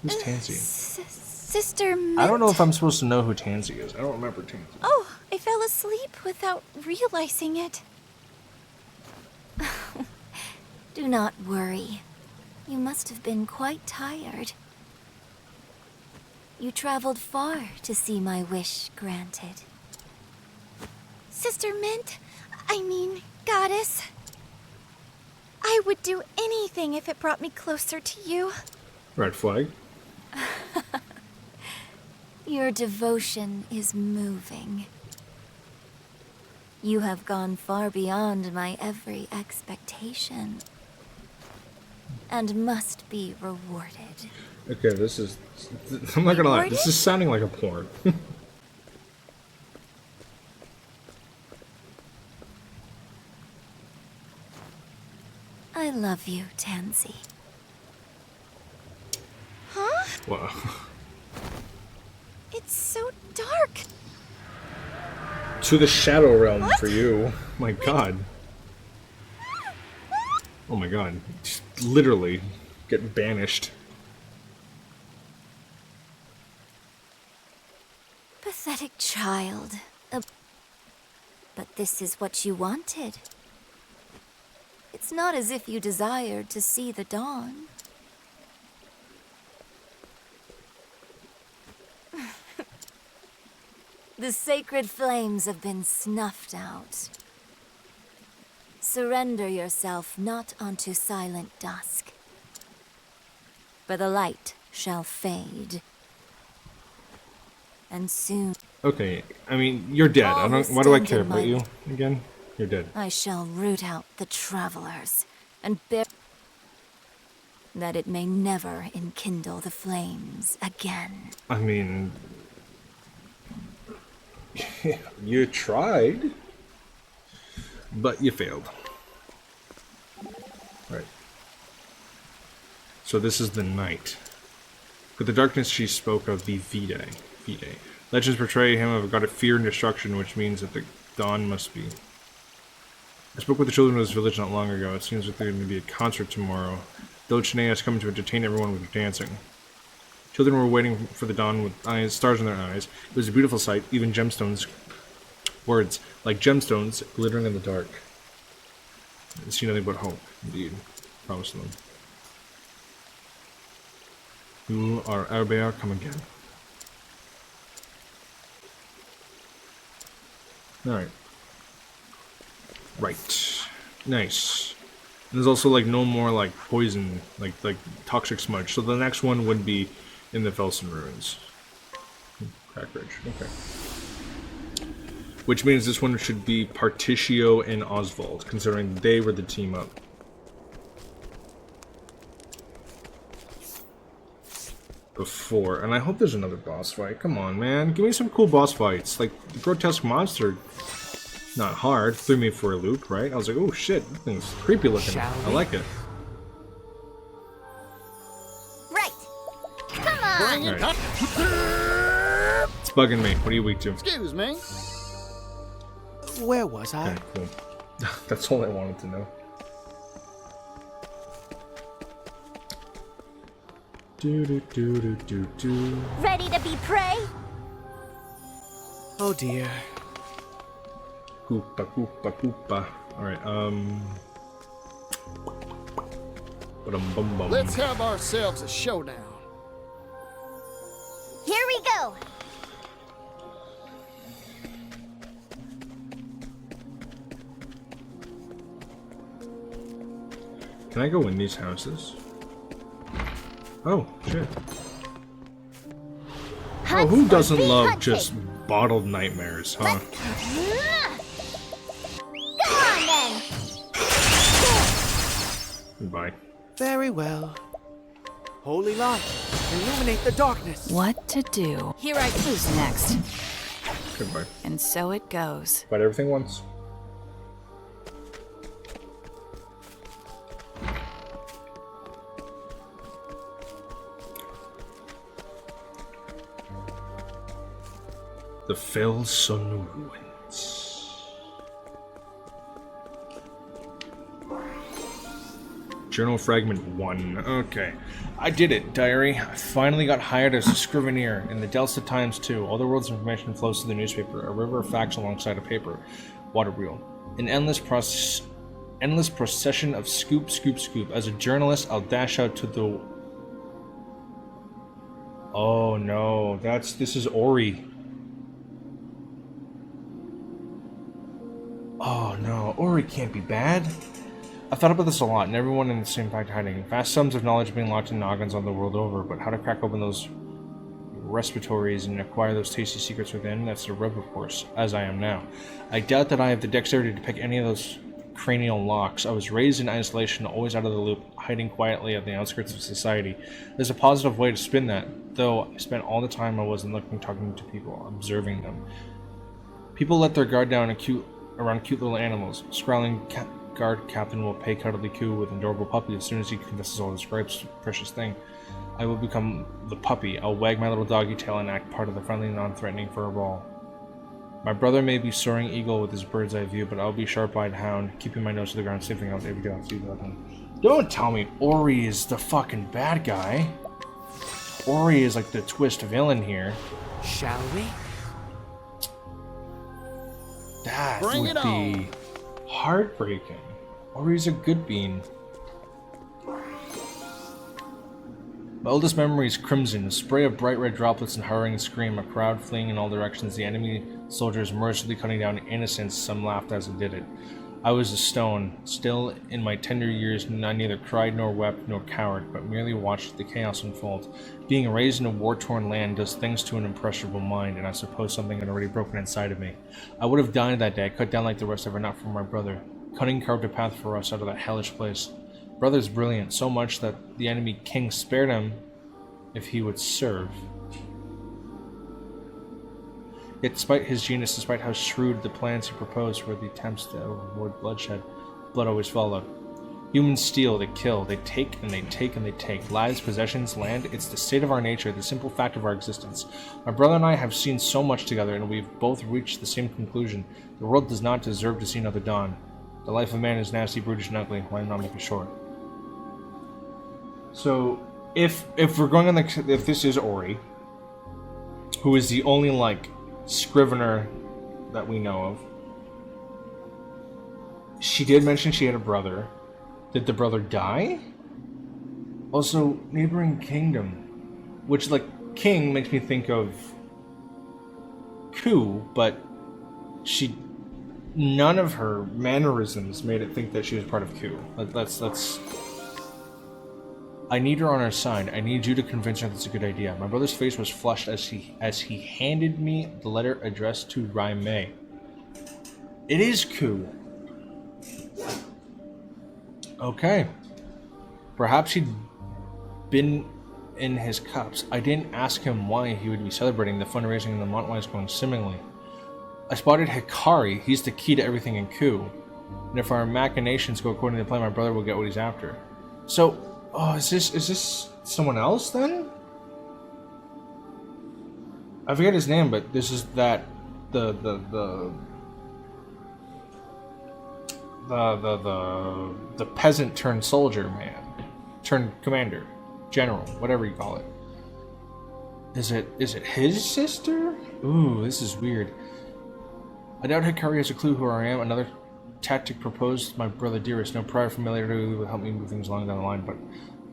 Speaker 1: Who's Tansy?
Speaker 3: Sister Mint.
Speaker 1: I don't know if I'm supposed to know who Tansy is. I don't remember Tansy.
Speaker 3: Oh, I fell asleep without realizing it. Do not worry. You must have been quite tired. You traveled far to see my wish granted. Sister Mint, Goddess. I would do anything if it brought me closer to you.
Speaker 1: Red flag.
Speaker 3: Your devotion is moving. You have gone far beyond my every expectation, and must be rewarded.
Speaker 1: Okay, this is... I'm not gonna lie, this is sounding like a porn.
Speaker 3: I love you, Tansy. Huh?
Speaker 1: Wow.
Speaker 3: It's so dark.
Speaker 1: To the Shadow Realm for you. My god. Oh my god. Just literally get banished.
Speaker 3: Pathetic child. But this is what you wanted. It's not as if you desired to see the dawn. The sacred flames have been snuffed out. Surrender yourself not unto silent dusk, but the light shall fade. And soon
Speaker 1: Okay, I mean, you're dead. I don't. Why do I care about you again? You're dead.
Speaker 3: I shall root out the travelers and bear that it may never enkindle the flames again.
Speaker 1: I mean, you tried, but you failed. Right. So this is the night. But the darkness she spoke of, the V-Day. V-Day. Legends portray him of a god of fear and destruction, which means that the dawn must be. I spoke with the children of this village not long ago. It seems like there's going to be a concert tomorrow. Dulcinea has come to entertain everyone with her dancing. Children were waiting for the dawn with stars in their eyes. It was a beautiful sight, even gemstones. Words, like gemstones, glittering in the dark. I see nothing but hope, indeed. Promise them. Who are Arbea come again? Alright. Right. Nice. And there's also like no more like poison, like toxic smudge. So the next one would be in the Felsen Ruins. Crackridge. Okay. Which means this one should be Particio and Oswald, considering they were the team up. Before, and I hope there's another boss fight. Come on, man. Give me some cool boss fights. Like, the grotesque monster, not hard, threw me for a loop, right? I was like, oh shit, that thing's creepy looking. I like it.
Speaker 3: Right. Come on.
Speaker 6: Bring it
Speaker 1: Right. It's bugging me. What are you weak to?
Speaker 6: Excuse me.
Speaker 2: Where was I?
Speaker 1: Okay, cool. That's all I wanted to know. Do.
Speaker 3: Ready to be prey?
Speaker 2: Oh dear.
Speaker 1: Koopa, koopa, koopa. Alright, Bum.
Speaker 6: Let's have ourselves a showdown.
Speaker 3: Here we go.
Speaker 1: Can I go in these houses? Oh, shit. Oh, who doesn't love just bottled nightmares, huh?
Speaker 3: Come on then.
Speaker 1: Goodbye.
Speaker 2: Very well. Holy light, illuminate the darkness.
Speaker 4: What to do?
Speaker 5: Here I go.
Speaker 4: Who's next?
Speaker 1: Goodbye.
Speaker 4: And so it goes.
Speaker 1: Fight everything once. The Felsen Ruins. Journal Fragment 1. Okay. I did it, diary. I finally got hired as a scrivener in the Delta Times 2. All the world's information flows to the newspaper, a river of facts alongside a paper. Water wheel. An endless procession of scoop. As a journalist, I'll dash out to the... Oh no, this is Ori. Oh no, Ori can't be bad. I've thought about this a lot, and everyone in the same fact hiding. Vast sums of knowledge being locked in noggins all the world over, but how to crack open those respiratories and acquire those tasty secrets within, that's the rub, of course, as I am now. I doubt that I have the dexterity to pick any of those cranial locks. I was raised in isolation, always out of the loop, hiding quietly at the outskirts of society. There's a positive way to spin that, though I spent all the time I wasn't looking, talking to people, observing them. People let their guard down around cute little animals. Scrawling guard captain will pay cuddly coo with adorable puppy as soon as he confesses all his gripes. Precious thing. I will become the puppy. I'll wag my little doggy tail and act part of the friendly, non-threatening fur ball. My brother may be soaring eagle with his bird's eye view, but I'll be sharp-eyed hound, keeping my nose to the ground, sniffing out every day I'll see nothing. Don't tell me Ori is the fucking bad guy. Ori is like the twist villain here.
Speaker 2: Shall we?
Speaker 1: That
Speaker 6: Bring
Speaker 1: would
Speaker 6: it
Speaker 1: be heartbreaking. Ori's a good bean. My oldest memory is crimson, a spray of bright red droplets and hurrying scream, a crowd fleeing in all directions, the enemy soldiers mercilessly cutting down innocents, some laughed as they did it. I was a stone. Still, in my tender years, I neither cried nor wept nor cowered, but merely watched the chaos unfold. Being raised in a war-torn land does things to an impressionable mind, and I suppose something had already broken inside of me. I would have died that day, cut down like the rest of it, not for my brother. Cunning carved a path for us out of that hellish place. Brother's brilliant, so much that the enemy king spared him if he would serve. Yet despite his genius, despite how shrewd the plans he proposed were the attempts to avoid bloodshed, blood always followed. Humans steal, they kill, they take and they take and they take. Lives, possessions, land, it's the state of our nature, the simple fact of our existence. My brother and I have seen so much together, and we've both reached the same conclusion. The world does not deserve to see another dawn. The life of man is nasty, brutish, and ugly. Why not make it short? So, if we're going on if this is Ori, who is the only, like, scrivener that we know of. She did mention she had a brother. Did the brother die? Also, neighboring kingdom, which, like, king makes me think of Ku, but none of her mannerisms made it think that she was part of Ku. Let's I need her on our side. I need you to convince her that's a good idea. My brother's face was flushed as he handed me the letter addressed to Raimei. It is Ku. Okay. Perhaps he'd been in his cups. I didn't ask him why he would be celebrating. The fundraising in the Montwise going swimmingly. I spotted Hikari. He's the key to everything in Ku. And if our machinations go according to plan, my brother will get what he's after. So, oh, is this someone else then? I forget his name, but this is the peasant turned soldier man, turned commander, general, whatever you call it. Is it his sister? Ooh, this is weird. I doubt Hikari has a clue who I am. Another tactic proposed my brother dearest. No prior familiarity will help me move things along down the line, but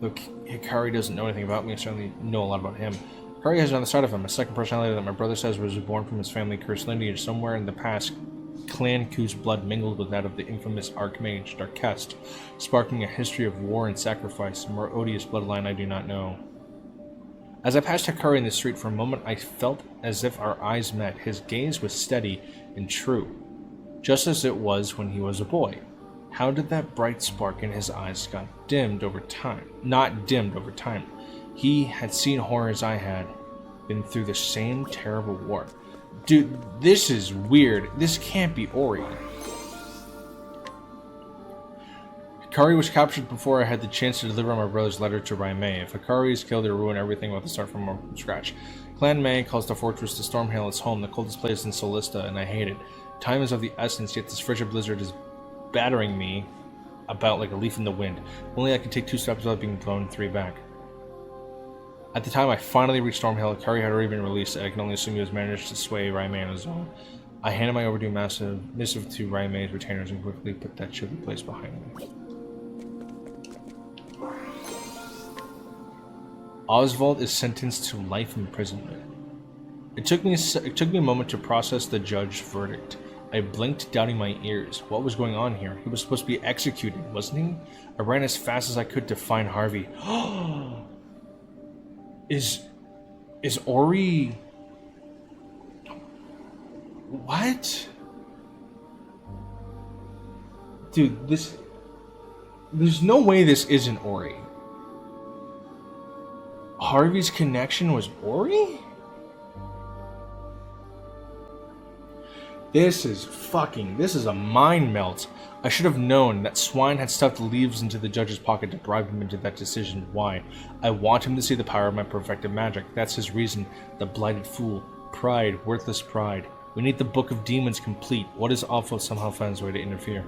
Speaker 1: look, Hikari doesn't know anything about me. I certainly know a lot about him. Hikari has another side of him, a second personality that my brother says was born from his family cursed lineage. Somewhere in the past, Clan Ku's blood mingled with that of the infamous Archmage Darkest, sparking a history of war and sacrifice, a more odious bloodline I do not know. As I passed Hikari in the street for a moment, I felt as if our eyes met. His gaze was steady and true, just as it was when he was a boy. How did that bright spark in his eyes got dimmed over time? Not dimmed over time. He had seen horrors I had, been through the same terrible war. Dude, this is weird. This can't be Ori. Hikari was captured before I had the chance to deliver my brother's letter to Raimei. If Hikari is killed, it will ruin everything. We'll have to start from scratch. Clan Mei calls the fortress to Stormhail its home, the coldest place in Solista, and I hate it. Time is of the essence, yet this frigid blizzard is battering me about like a leaf in the wind. Only I can take 2 steps without being blown 3 back. At the time I finally reached Stormhill, Hikari had already been released. I can only assume he was managed to sway Raimei on his own. I handed my overdue missive to Raimei's retainers and quickly put that chilly place behind me. Oswald is sentenced to life imprisonment. It took me a moment to process the judge's verdict. I blinked, doubting my ears. What was going on here? He was supposed to be executed, wasn't he? I ran as fast as I could to find Harvey. Is Ori... What? Dude, there's no way this isn't Ori. Harvey's connection was Ori? This is a mind melt. I should have known that swine had stuffed leaves into the judge's pocket to bribe him into that decision. Why? I want him to see the power of my perfected magic. That's his reason. The blighted fool. Pride. Worthless pride. We need the Book of Demons complete. What is awful somehow found his way to interfere.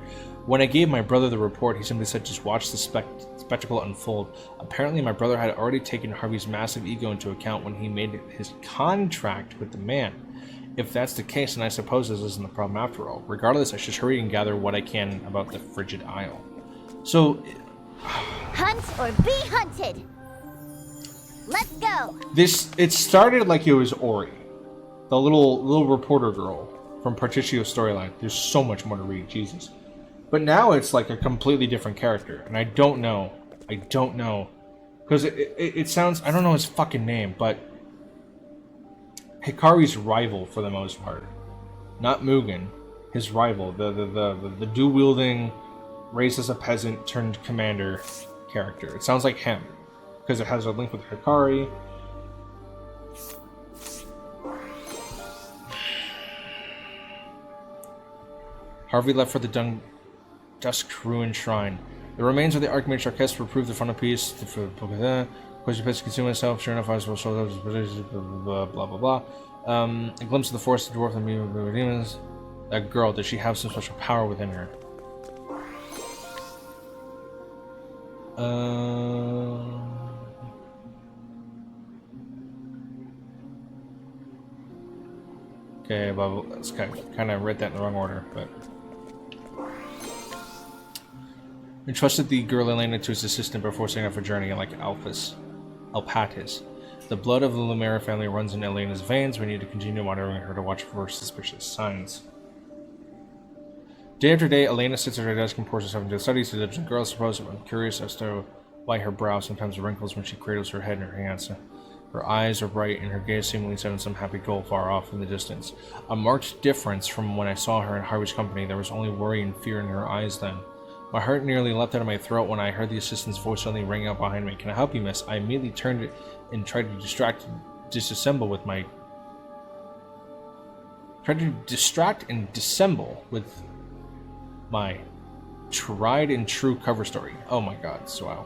Speaker 1: When I gave my brother the report, he simply said just watch the spectacle unfold. Apparently my brother had already taken Harvey's massive ego into account when he made his contract with the man. If that's the case, then I suppose this isn't the problem after all. Regardless, I should hurry and gather what I can about the Frigid Isle. So...
Speaker 10: Hunt or be hunted! Let's go!
Speaker 1: It started like it was Ori. The little reporter girl from Partitio's storyline. There's so much more to read, Jesus. But now it's like a completely different character, and I don't know. Because it sounds... I don't know his fucking name, but... Hikari's rival, for the most part. Not Mugen. His rival. The dual-wielding, raised as a peasant turned commander character. It sounds like him. Because it has a link with Hikari. Harvey left for the Dusk Ruin Shrine. The remains of the Archmage Orchestra prove the frontispiece for the Quasi-Pits consume itself, sure enough, I will show those blah blah blah. A glimpse of the forest, the dwarf, and the demons. That girl, does she have some special power within her? Okay, well, let's kind of read that in the wrong order, but... Entrusted the girl Elena to his assistant before setting off a journey like Alpatis. The blood of the Lumera family runs in Elena's veins. We need to continue monitoring her to watch for suspicious signs. Day after day, Elena sits at her desk and pours herself into studies. The girl supposes I'm curious as to why her brow sometimes wrinkles when she cradles her head in her hands. Her eyes are bright and her gaze seemingly set on some happy goal far off in the distance. A marked difference from when I saw her in Harvey's company. There was only worry and fear in her eyes then. My heart nearly leapt out of my throat when I heard the assistant's voice suddenly ring out behind me. Can I help you, miss? I immediately turned it and tried to distract and disassemble with my tried and true cover story. Oh my god, so wow.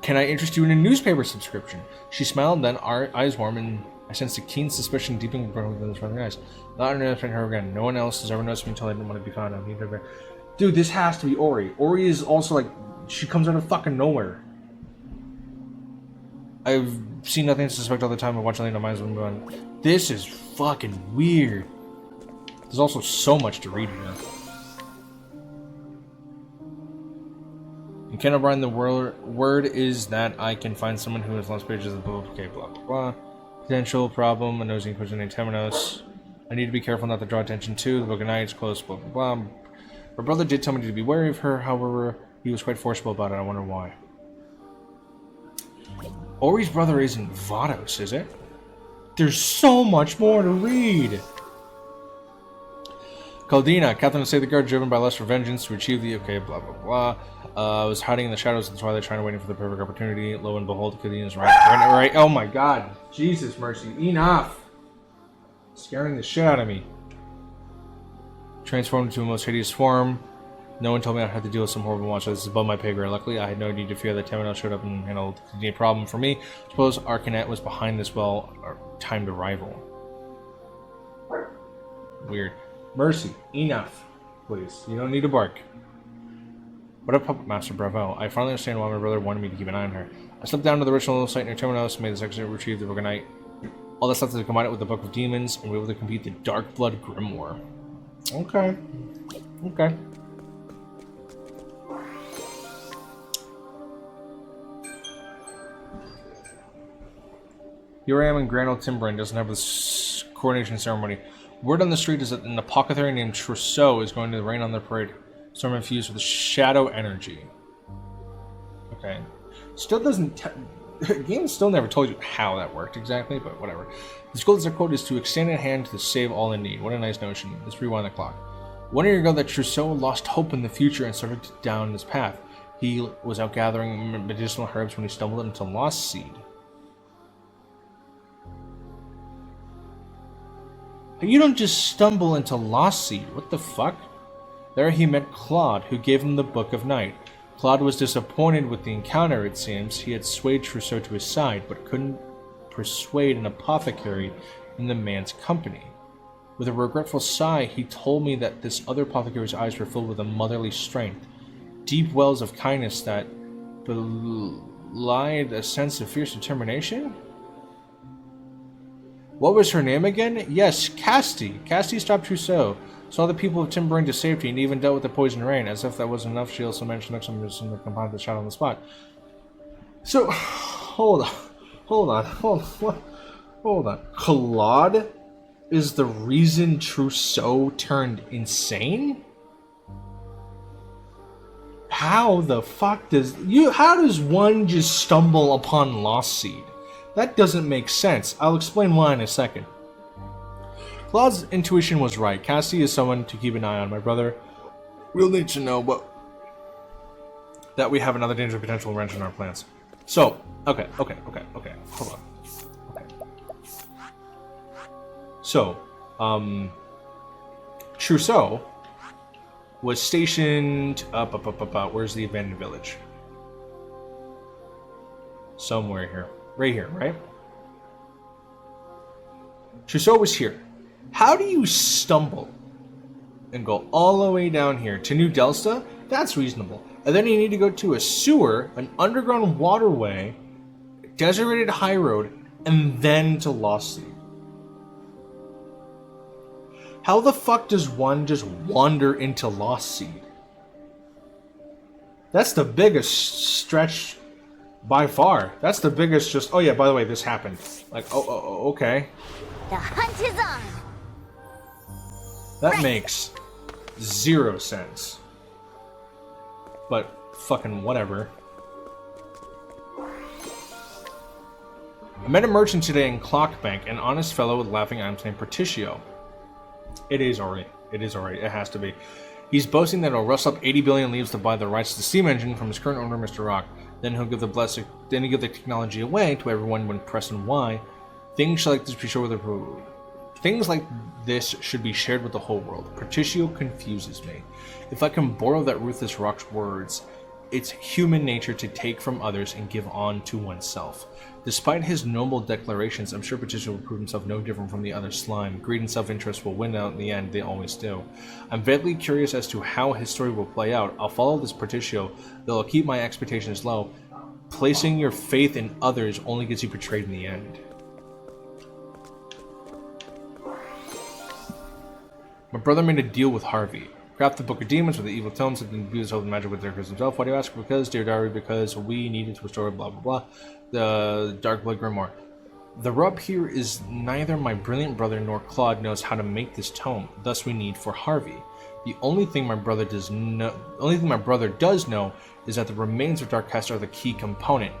Speaker 1: Can I interest you in a newspaper subscription? She smiled, then our eyes warmed, and I sensed a keen suspicion deepening within her eyes. Not understanding her again. No one else has ever noticed me until I didn't want to be found out. Dude, this has to be Ori. Ori is also like, she comes out of fucking nowhere. I've seen nothing to suspect all the time. I watch Elena Minds when going. This is fucking weird. There's also so much to read here. In Ken O'Brien, the word is that I can find someone who has lost pages of the book. Okay, blah blah blah. Potential problem. A nosy person named Temenos. I need to be careful not to draw attention to. The Book of Nights, close, blah blah blah. Her brother did tell me to be wary of her, however, he was quite forceful about it. I wonder why. Ori's brother isn't Vados, is it? There's so much more to read! Caldina, captain of Save the Guard, driven by lust for vengeance to achieve the... Okay, blah, blah, blah. Was hiding in the shadows of the twilight, trying to wait for the perfect opportunity. Lo and behold, Caldina's right. Oh my god. Jesus mercy. Enough! Scaring the shit out of me. Transformed into a most hideous form. No one told me I had to deal with some horrible monster. This is above my pay grade. Luckily, I had no need to fear that Temenos showed up and handled the problem for me. Suppose Arcanet was behind this well-timed arrival. Weird. Mercy, enough. Please, you don't need to bark. What up, Puppet Master? Bravo. I finally understand why my brother wanted me to keep an eye on her. I slipped down to the ritual site near Temenos, made this exit, retrieved the Book of Night. All that's left is to combine it with the Book of Demons, and we were able to compete the Dark Blood Grimoire. Okay. Okay. Here I am in Grand Old Timbrane, doesn't have this coronation ceremony. Word on the street is that an apothecary named Trousseau is going to rain on the parade. Storm infused with shadow energy. Okay. Still doesn't... The game still never told you how that worked exactly, but whatever. The school's quote is to extend a hand to save all in need. What a nice notion. Let's rewind the clock. 1 year ago, that Trousseau lost hope in the future and started down this path. He was out gathering medicinal herbs when he stumbled into Lost Seed. You don't just stumble into Lost Seed. What the fuck? There he met Claude, who gave him the Book of Night. Claude was disappointed with the encounter, it seems. He had swayed Trousseau to his side, but couldn't persuade an apothecary in the man's company. With a regretful sigh, he told me that this other apothecary's eyes were filled with a motherly strength, deep wells of kindness that belied a sense of fierce determination? What was her name again? Yes, Casti. Casti stopped Trousseau, saw the people of Timbrane to safety, and even dealt with the poison rain. As if that wasn't enough, she also mentioned that some that combined the shot on the spot. So, hold on. Claude is the reason Trousseau turned insane? How the fuck how does one just stumble upon Lost Seed? That doesn't make sense. I'll explain why in a second. Claude's intuition was right. Cassie is someone to keep an eye on. My brother will need to know that we have another dangerous potential wrench in our plans. So, okay. Hold on. Okay. So, Trousseau was stationed up. Where's the abandoned village? Somewhere here. Right here, right? Trousseau was here. How do you stumble and go all the way down here to New Delsta? That's reasonable. And then you need to go to a sewer, an underground waterway, deserted high road, and then to Lost Sea. How the fuck does one just wander into Lost Sea? That's the biggest stretch by far. That's the biggest just, oh yeah, by the way, this happened. Like, oh okay.
Speaker 10: The hunt is on.
Speaker 1: That makes 0 sense. But fucking whatever. I met a merchant today in Clockbank, an honest fellow with laughing eyes named Pertitio. It is already. It has to be. He's boasting that he'll rustle up 80 billion leaves to buy the rights to the steam engine from his current owner, Mr. Rock. Then he'll give the technology away to everyone when pressing Y. Things like this should be shared with the whole world. Pertitio confuses me. If I can borrow that ruthless rock's words, it's human nature to take from others and give on to oneself. Despite his noble declarations, I'm sure Pertitio will prove himself no different from the other slime. Greed and self-interest will win out in the end, they always do. I'm vaguely curious as to how his story will play out. I'll follow this Pertitio, though I'll keep my expectations low. Placing your faith in others only gets you betrayed in the end. My brother made a deal with Harvey. Craft the Book of Demons with the evil tomes that imbues hope and magic with Darkus himself. Why do you ask? Because, dear diary, because we needed to restore blah blah blah. The Dark Blood Grimoire. The rub here is neither my brilliant brother nor Claude knows how to make this tome, thus we need for Harvey. The only thing my brother does know is that the remains of Darkcast are the key component.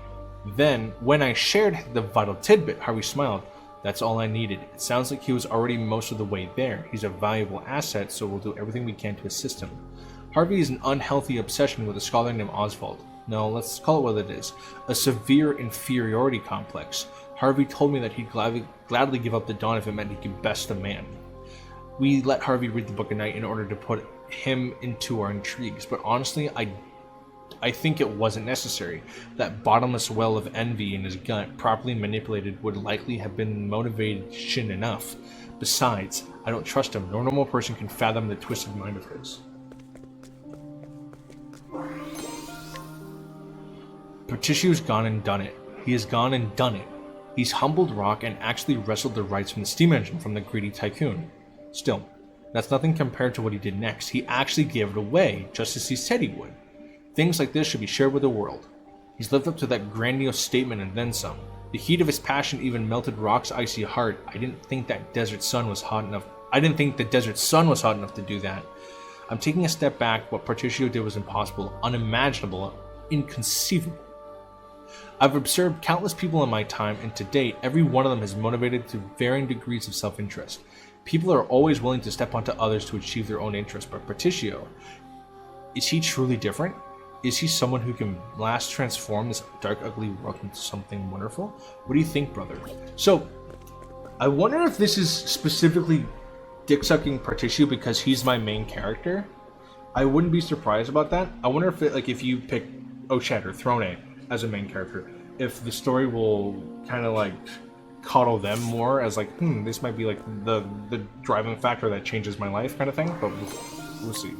Speaker 1: Then, when I shared the vital tidbit, Harvey smiled. That's all I needed. It sounds like he was already most of the way there. He's a valuable asset, so we'll do everything we can to assist him. Harvey is an unhealthy obsession with a scholar named Oswald. No, let's call it what it is. A severe inferiority complex. Harvey told me that he'd gladly give up the Dawn if it meant he could best a man. We let Harvey read the Book of Night in order to put him into our intrigues, but honestly, I think it wasn't necessary. That bottomless well of envy in his gut, properly manipulated, would likely have been motivation enough. Besides, I don't trust him. No normal person can fathom the twisted mind of his. Pertitio's gone and done it. He has gone and done it. He's humbled Rock and actually wrestled the rights from the steam engine from the greedy tycoon. Still, that's nothing compared to what he did next. He actually gave it away, just as he said he would. Things like this should be shared with the world. He's lived up to that grandiose statement and then some. The heat of his passion even melted Rock's icy heart. I didn't think the desert sun was hot enough to do that. I'm taking a step back. What Pertitio did was impossible, unimaginable, inconceivable. I've observed countless people in my time, and to date, every one of them is motivated to varying degrees of self-interest. People are always willing to step onto others to achieve their own interests, but Pertitio, is he truly different? Is he someone who can last transform this dark, ugly world into something wonderful? What do you think, brother? So, I wonder if this is specifically dick-sucking Pertitio because he's my main character. I wouldn't be surprised about that. I wonder if if you pick Ochet or Throne as a main character, if the story will kind of coddle them more as this might be the driving factor that changes my life kind of thing. But we'll see.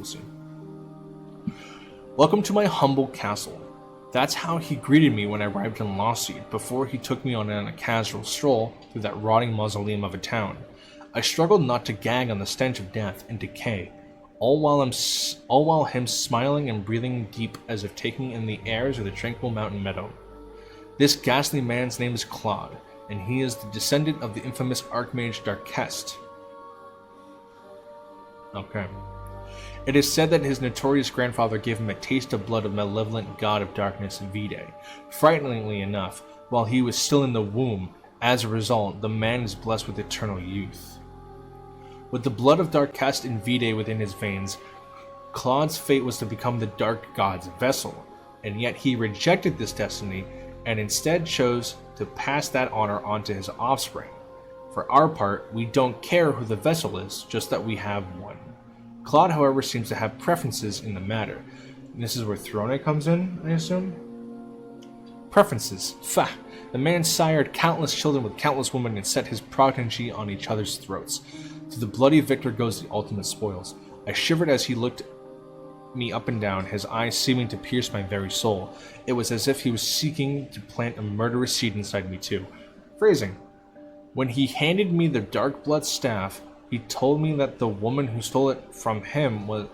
Speaker 1: Welcome to my humble castle. That's how he greeted me when I arrived in Lost Seed, before he took me on a casual stroll through that rotting mausoleum of a town. I struggled not to gag on the stench of death and decay, all while him smiling and breathing deep as if taking in the airs of the tranquil mountain meadow. This ghastly man's name is Claude, and he is the descendant of the infamous Archmage Darkest. Okay. It is said that his notorious grandfather gave him a taste of blood of malevolent god of darkness Vide. Frighteningly enough, while he was still in the womb, as a result, the man is blessed with eternal youth. With the blood of dark cast in Vide within his veins, Claude's fate was to become the dark god's vessel, and yet he rejected this destiny and instead chose to pass that honor on to his offspring. For our part, we don't care who the vessel is, just that we have one. Claude, however, seems to have preferences in the matter. And this is where Throne comes in, I assume? Preferences. Fa! The man sired countless children with countless women and set his progeny on each other's throats. To the bloody victor goes the ultimate spoils. I shivered as he looked me up and down, his eyes seeming to pierce my very soul. It was as if he was seeking to plant a murderous seed inside me too. Phrasing. When he handed me the dark blood staff, he told me that the woman who stole it from him was...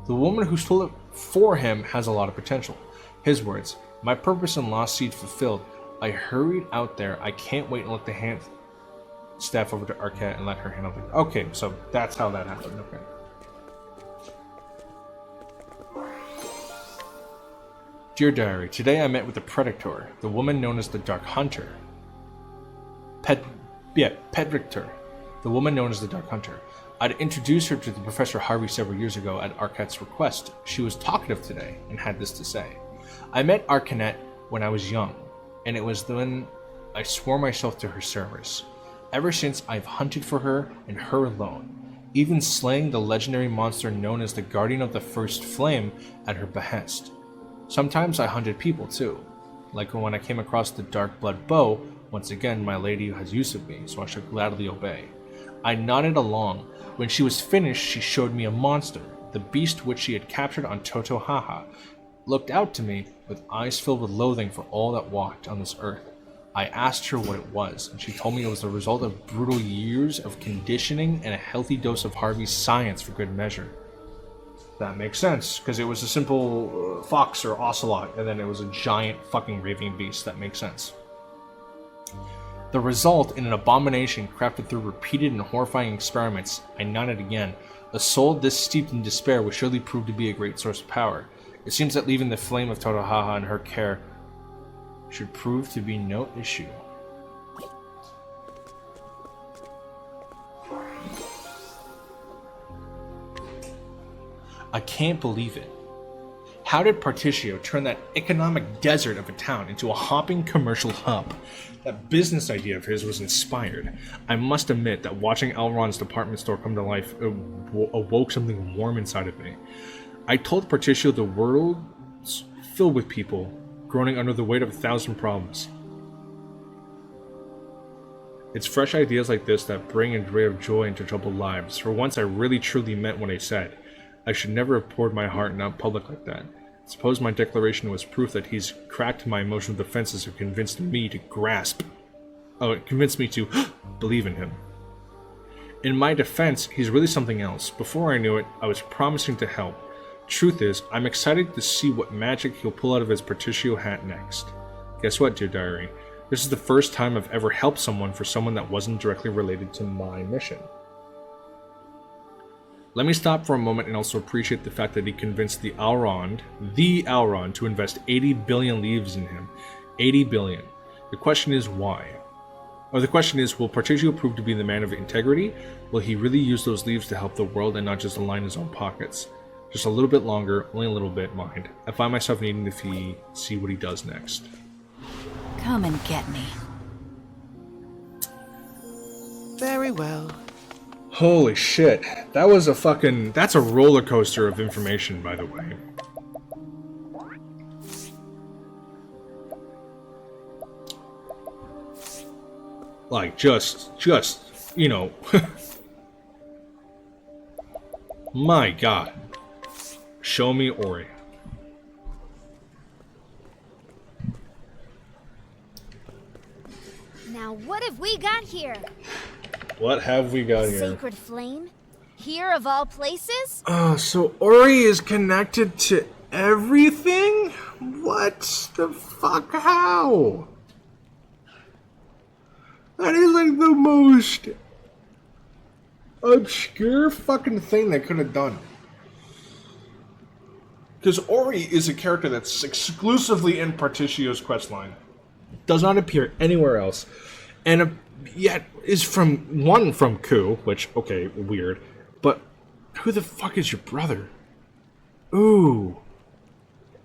Speaker 1: The woman who stole it for him has a lot of potential. His words. My purpose and lost seed fulfilled. I hurried out there. I can't wait and let the hand staff over to Arquette and let her handle it. Okay, so that's how that happened. Okay. Dear Diary, today I met with the Predator, the woman known as the Dark Hunter. Pedrictor, the woman known as the Dark Hunter. I'd introduced her to the Professor Harvey several years ago at Arquette's request. She was talkative today and had this to say. I met Arquette when I was young, and it was then I swore myself to her service. Ever since, I've hunted for her and her alone, even slaying the legendary monster known as the Guardian of the First Flame at her behest. Sometimes I hunted people too, like when I came across the Dark Blood Bow. Once again, my lady has use of me, so I should gladly obey. I nodded along. When she was finished, she showed me a monster, the beast which she had captured on Totohaha, looked out to me with eyes filled with loathing for all that walked on this earth. I asked her what it was, and she told me it was the result of brutal years of conditioning and a healthy dose of Harvey's science for good measure. That makes sense, because it was a simple fox or ocelot, and then it was a giant fucking raving beast. That makes sense. The result in an abomination crafted through repeated and horrifying experiments. I nodded again. A soul this steeped in despair would surely prove to be a great source of power. It seems that leaving the flame of Totohaha in her care should prove to be no issue. I can't believe it. How did Particio turn that economic desert of a town into a hopping commercial hub? That business idea of his was inspired. I must admit that watching Elrond's department store come to life awoke something warm inside of me. I told Particio the world's filled with people groaning under the weight of 1,000 problems. It's fresh ideas like this that bring a ray of joy into troubled lives. For once I really truly meant what I said. I should never have poured my heart out public like that. Suppose my declaration was proof that he's cracked my emotional defenses and convinced me to believe in him. In my defense, he's really something else. Before I knew it, I was promising to help. Truth is, I'm excited to see what magic he'll pull out of his Particio hat next. Guess what, dear diary? This is the first time I've ever helped someone for someone that wasn't directly related to my mission. Let me stop for a moment and also appreciate the fact that he convinced the Elrond, to invest 80 billion leaves in him. 80 billion. The question is why? Or the question is, will Particio prove to be the man of integrity? Will he really use those leaves to help the world and not just line his own pockets? Just a little bit longer, only a little bit, mind. I find myself needing to see what he does next.
Speaker 4: Come and get me.
Speaker 2: Very well.
Speaker 1: Holy shit. That's a roller coaster of information, by the way. Like, just, you know. My god. Show me Ori.
Speaker 10: Now what have we got here?
Speaker 1: What have we got here?
Speaker 10: Sacred flame? Here of all places?
Speaker 1: So Ori is connected to everything? What the fuck? How? That is like the most obscure fucking thing they could have done. Because Ori is a character that's exclusively in Partitio's questline. Does not appear anywhere else. And yet is from Ku, which, okay, weird. But who the fuck is your brother? Ooh.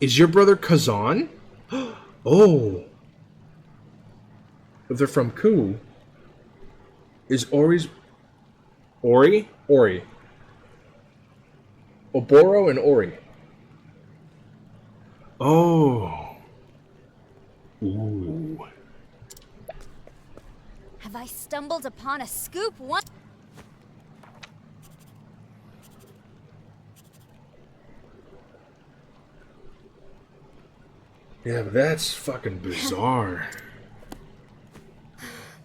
Speaker 1: Is your brother Kazan? Oh. If they're from Ku, is Ori? Ori. Oboro and Ori. Oh. Ooh.
Speaker 10: Have I stumbled upon a scoop one?
Speaker 1: Yeah, but that's fucking bizarre.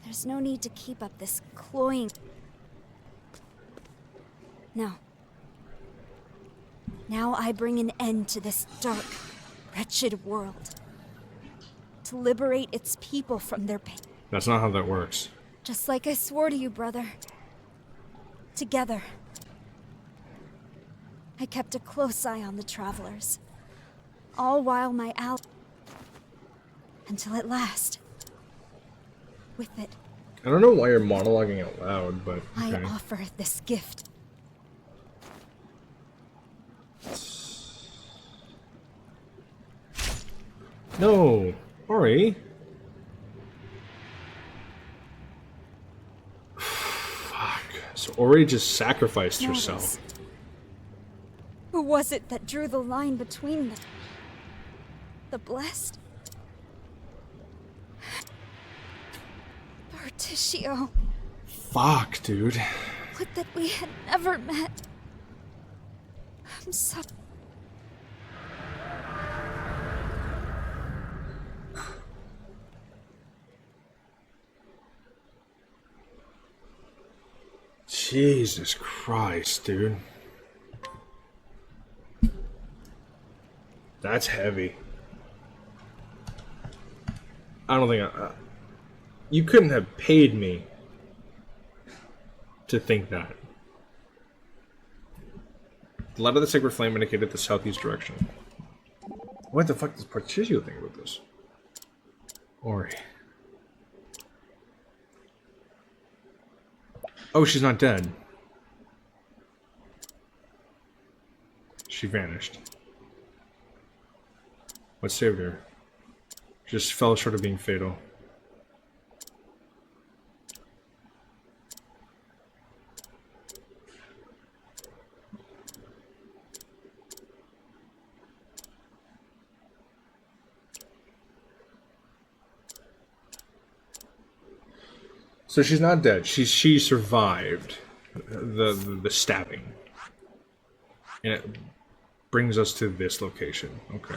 Speaker 10: There's no need to keep up this cloying. No. Now I bring an end to this dark, wretched world. To liberate its people from their pain.
Speaker 1: That's not how that works.
Speaker 10: Just like I swore to you, brother. Together. I kept a close eye on the travelers. All while my until at last. With it,
Speaker 1: I don't know why you're monologuing out loud, but okay.
Speaker 10: I offer this gift.
Speaker 1: No, Ori. Fuck. So Ori just sacrificed herself.
Speaker 10: Who was it that drew the line between them? The blessed? Partitio.
Speaker 1: Fuck, dude.
Speaker 10: Would that we had never met. I'm so...
Speaker 1: Jesus Christ, dude. That's heavy. I don't think you couldn't have paid me to think that. The light of the sacred flame indicated the southeast direction. What the fuck does Partitio think about this? Ori. Oh, she's not dead. She vanished. What saved her? Just fell short of being fatal. So she's not dead. She survived the stabbing, and it brings us to this location. Okay.